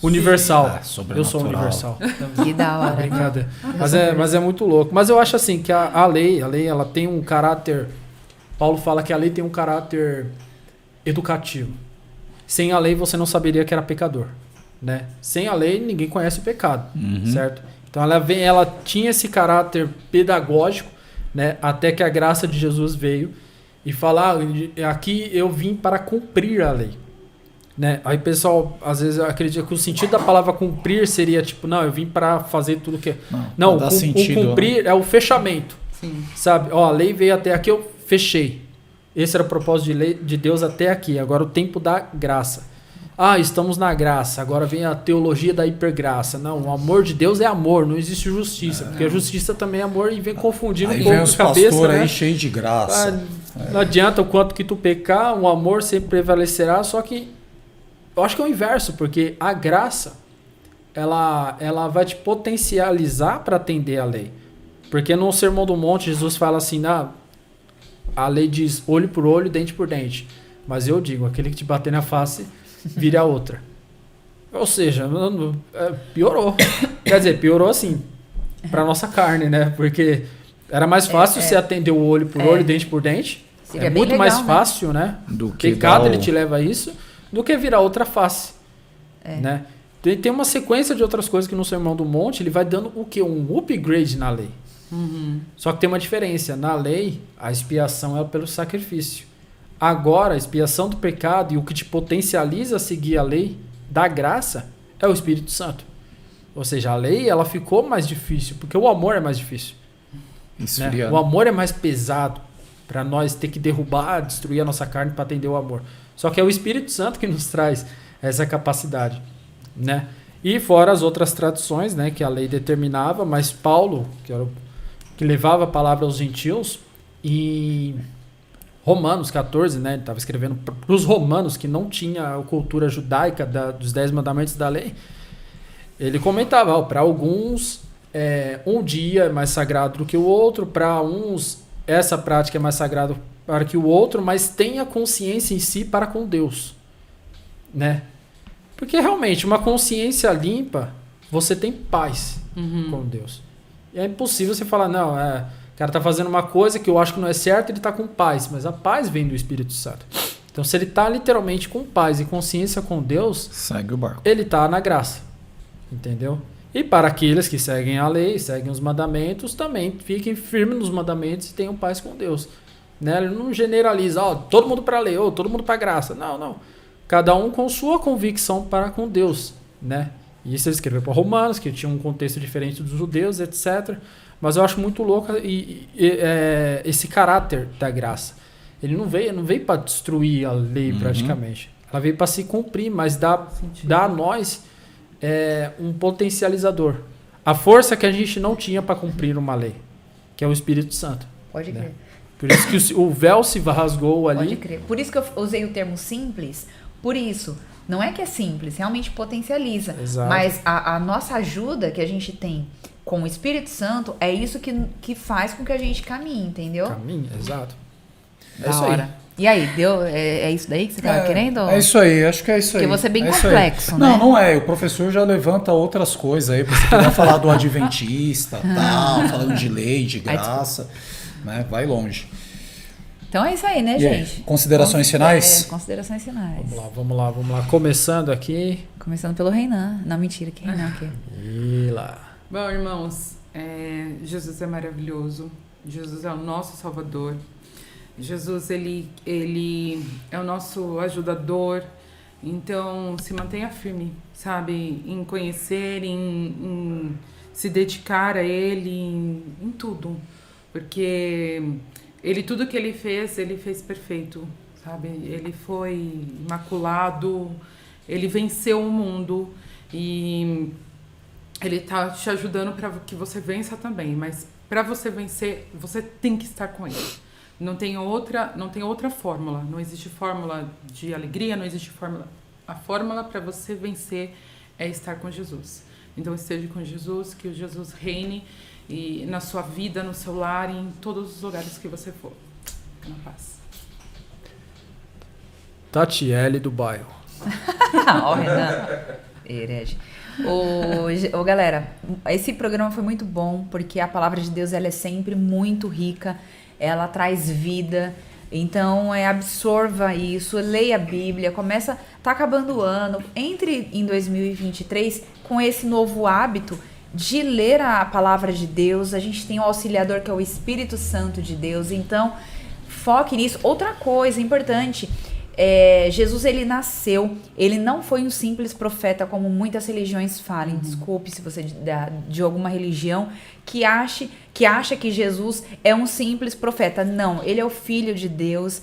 universal. Eu sou universal. Que da hora. Brincadeira. Mas é muito louco. Mas eu acho assim que a lei ela tem um caráter. Paulo fala que a lei tem um caráter educativo. Sem a lei você não saberia que era pecador, né? Sem a lei ninguém conhece o pecado, certo? Então ela tinha esse caráter pedagógico, né? Até que a graça de Jesus veio e falar, aqui eu vim para cumprir a lei, né? Aí o pessoal às vezes acredita que o sentido da palavra cumprir seria tipo, não, eu vim para fazer tudo que não, dá o sentido, cumprir é o fechamento. Sim. Sabe? Ó, a lei veio até aqui, eu fechei. Esse era o propósito de Deus até aqui. Agora o tempo da graça. Estamos na graça. Agora vem a teologia da hipergraça. Não, o amor de Deus é amor, não existe justiça. Porque a justiça também é amor e vem confundindo Aí um pouco vem os a cabeça, pastores né? aí cheio de graça. Não adianta o quanto que tu pecar, o amor sempre prevalecerá. Só que eu acho que é o inverso, porque a graça ela vai te potencializar para atender a lei. Porque no Sermão do Monte, Jesus fala assim, a lei diz olho por olho, dente por dente. Mas eu digo, aquele que te bater na face, vire a outra. Ou seja, piorou. Quer dizer, piorou assim, pra nossa carne, né? Porque era mais fácil você atender o olho por olho, dente por dente. Seria É bem muito legal, mais né? fácil, né? Do O que pecado, dar ele te leva a isso, do que virar outra face. Né? Tem uma sequência de outras coisas que no Sermão do Monte, ele vai dando o quê? Um upgrade na lei. Só que tem uma diferença. Na lei, a expiação é pelo sacrifício. Agora, a expiação do pecado e o que te potencializa a seguir a lei da graça é o Espírito Santo. Ou seja, a lei ela ficou mais difícil, porque o amor é mais difícil. Né? esfriando. O amor é mais pesado para nós ter que derrubar, destruir a nossa carne para atender o amor. Só que é o Espírito Santo que nos traz essa capacidade. Né? E fora as outras tradições, né, que a lei determinava, mas Paulo, que levava a palavra aos gentios, e Romanos 14, né, ele estava escrevendo para os romanos que não tinha a cultura judaica dos 10 mandamentos da lei, ele comentava, para alguns um dia é mais sagrado do que o outro, para uns essa prática é mais sagrada para que o outro, mas tenha consciência em si para com Deus, né? Porque realmente, uma consciência limpa, você tem paz com Deus. E é impossível você falar, não, o cara tá fazendo uma coisa que eu acho que não é certo, ele tá com paz, mas a paz vem do Espírito Santo. Então, se ele tá literalmente com paz e consciência com Deus, Segue o barco. ele tá na graça, entendeu? E para aqueles que seguem a lei, seguem os mandamentos, também fiquem firmes nos mandamentos e tenham paz com Deus. Né? Ele não generaliza, todo mundo para a lei, todo mundo para a graça. Não. Cada um com sua convicção para com Deus. Né? E isso ele escreveu para Romanos, que tinha um contexto diferente dos judeus, etc. Mas eu acho muito louco esse caráter da graça. Ele não veio para destruir a lei praticamente. Ela veio para se cumprir, mas dá a nós um potencializador. A força que a gente não tinha para cumprir uma lei, que é o Espírito Santo. Pode crer. Por isso que o véu se rasgou ali. Pode crer. Por isso que eu usei o termo simples. Por isso, não é que é simples, realmente potencializa. Exato. Mas a nossa ajuda que a gente tem com o Espírito Santo é isso que faz com que a gente caminhe, entendeu? Caminho, exato. Da hora. E aí, deu? É isso daí que você estava querendo? É isso aí, acho que é isso aí. Porque você é bem isso complexo, aí. né? Não é. O professor já levanta outras coisas aí, pra você poder falar do adventista, tal, falando de lei, de graça, né? Vai longe. Então é isso aí, né, E aí, gente? considerações finais? Considerações finais. Vamos lá. Começando aqui. Começando pelo Reinan. Não, mentira, que Reinan aqui. E lá. Bom, irmãos, Jesus é maravilhoso. Jesus é o nosso Salvador. Jesus, ele é o nosso ajudador. Então, se mantenha firme, sabe? Em conhecer, em se dedicar a Ele, em tudo. Porque tudo que Ele fez perfeito, sabe? Ele foi imaculado, Ele venceu o mundo e Ele está te ajudando para que você vença também. Mas para você vencer, você tem que estar com Ele. Não tem outra fórmula. Não existe fórmula de alegria, não existe fórmula. A fórmula para você vencer é estar com Jesus. Então esteja com Jesus, que o Jesus reine na sua vida, no seu lar e em todos os lugares que você for. Na paz. Tatiele do bairro. Ó, Renan. Herege. Galera, esse programa foi muito bom, porque a palavra de Deus ela é sempre muito rica. Ela traz vida, então absorva isso, leia a Bíblia, tá acabando o ano, entre em 2023 com esse novo hábito de ler a palavra de Deus. A gente tem o auxiliador que é o Espírito Santo de Deus, então foque nisso. Outra coisa importante, Jesus ele nasceu, ele não foi um simples profeta como muitas religiões falam. Desculpe se você é de alguma religião que acha que Jesus é um simples profeta. Não, ele é o Filho de Deus,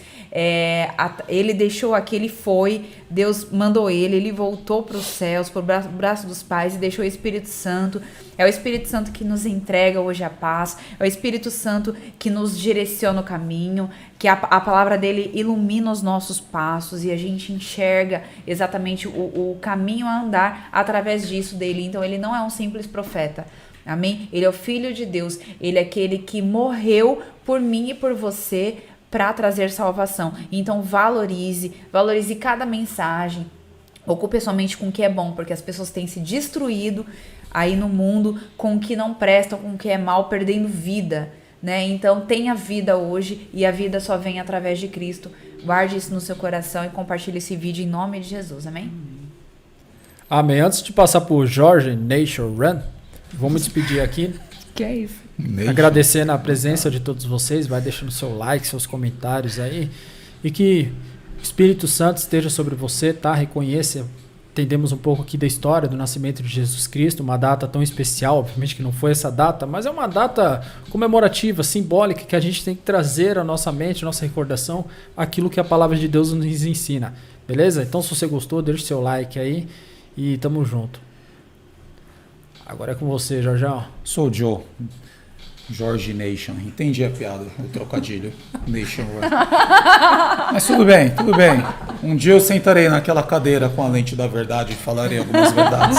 ele deixou aqui, ele foi, Deus mandou ele voltou para os céus, para o braço dos pais e deixou o Espírito Santo. É o Espírito Santo que nos entrega hoje a paz, é o Espírito Santo que nos direciona o caminho, que a palavra dele ilumina os nossos passos e a gente enxerga exatamente o caminho a andar através disso dele. Então ele não é um simples profeta. Amém? Ele é o Filho de Deus, ele é aquele que morreu por mim e por você para trazer salvação. Então valorize cada mensagem, ocupe sua mente com o que é bom, porque as pessoas têm se destruído aí no mundo com o que não presta, com o que é mal, perdendo vida, né? Então tenha vida hoje e a vida só vem através de Cristo. Guarde isso no seu coração e compartilhe esse vídeo em nome de Jesus, amém? Amém. Antes de passar por Jorge Nation Run, vou me despedir aqui. Que é isso? Agradecendo a presença de todos vocês. Vai deixando seu like, seus comentários aí. E que o Espírito Santo esteja sobre você, tá? Reconheça. Entendemos um pouco aqui da história do nascimento de Jesus Cristo, uma data tão especial, obviamente que não foi essa data, mas é uma data comemorativa, simbólica, que a gente tem que trazer à nossa mente, à nossa recordação, aquilo que a palavra de Deus nos ensina. Beleza? Então, se você gostou, deixe seu like aí e tamo junto. Agora é com você, Jorjão. Sou o Joe. Jorge Nation. Entendi a piada, o trocadilho. Nation Run. Mas tudo bem. Um dia eu sentarei naquela cadeira com a lente da verdade e falarei algumas verdades.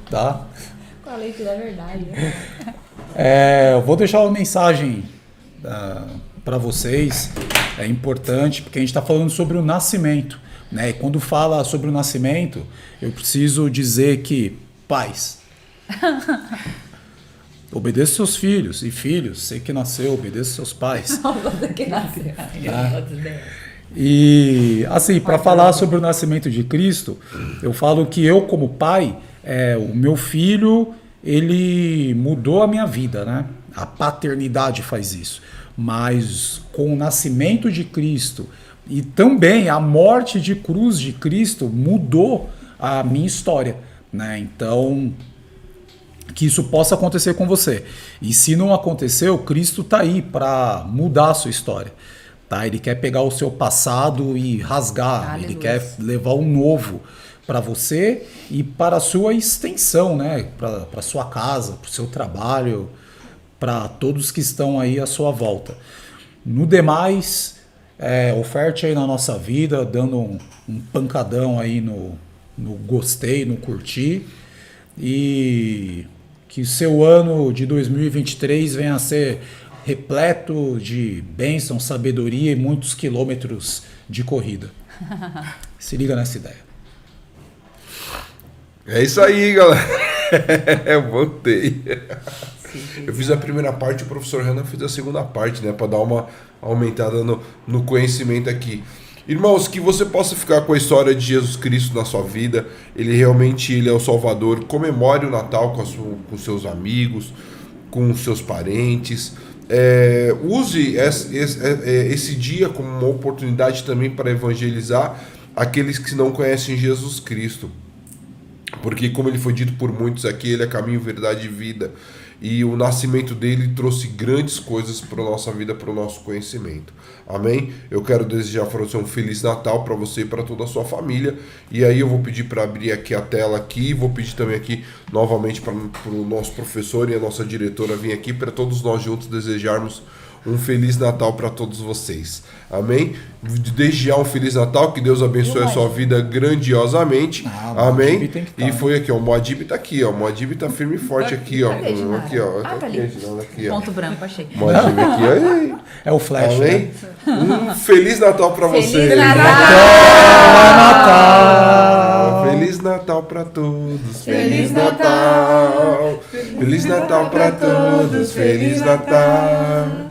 Tá? Com a lente da verdade. Eu vou deixar uma mensagem para vocês, é importante, porque a gente está falando sobre o nascimento, né? E quando fala sobre o nascimento, eu preciso dizer que, pais, obedeça seus filhos, e filhos, sei que nasceu, obedeça seus pais. Você que nasceu. E assim, para falar sobre o nascimento de Cristo, eu falo que eu como pai, o meu filho, ele mudou a minha vida, né? A paternidade faz isso. Mas com o nascimento de Cristo e também a morte de cruz de Cristo mudou a minha história, né? Então, que isso possa acontecer com você. E se não aconteceu, Cristo está aí para mudar a sua história. Tá? Ele quer pegar o seu passado e rasgar. Aleluia. Ele quer levar um novo para você e para a sua extensão, né? Para a sua casa, para o seu trabalho, para todos que estão aí à sua volta. No demais, oferte aí na nossa vida, dando um pancadão aí no gostei, no curtir. E que o seu ano de 2023 venha a ser repleto de bênção, sabedoria e muitos quilômetros de corrida. Se liga nessa ideia. É isso aí, galera. Eu voltei. Eu fiz a primeira parte, o professor Renan fez a segunda parte, né? Para dar uma aumentada no conhecimento aqui. Irmãos, que você possa ficar com a história de Jesus Cristo na sua vida. Ele é o Salvador. Comemore o Natal com seus amigos, com seus parentes. Use esse dia como uma oportunidade também para evangelizar aqueles que não conhecem Jesus Cristo. Porque, como ele foi dito por muitos aqui, ele é caminho, verdade e vida. E o nascimento dele trouxe grandes coisas para a nossa vida, para o nosso conhecimento. Amém? Eu quero desejar para você um Feliz Natal para você e para toda a sua família. E aí eu vou pedir para abrir aqui a tela aqui. Vou pedir também aqui novamente para o nosso professor e a nossa diretora vir aqui para todos nós juntos desejarmos um Feliz Natal para todos vocês. Amém? Desde já um Feliz Natal, que Deus abençoe a sua vida grandiosamente. Amém? E foi aqui, ó, o Moadib tá aqui, ó. O Moadib tá firme e forte aqui, ó. Cadê, Ginara? Aqui, ó. Tá ali. Aqui, ó. Ponto branco, achei. Moadib aqui, aí. É o flash, Amém? né? Um Feliz Natal para Feliz vocês. Natal! Feliz Natal para todos. Feliz Natal. Feliz Natal para todos. Feliz Natal.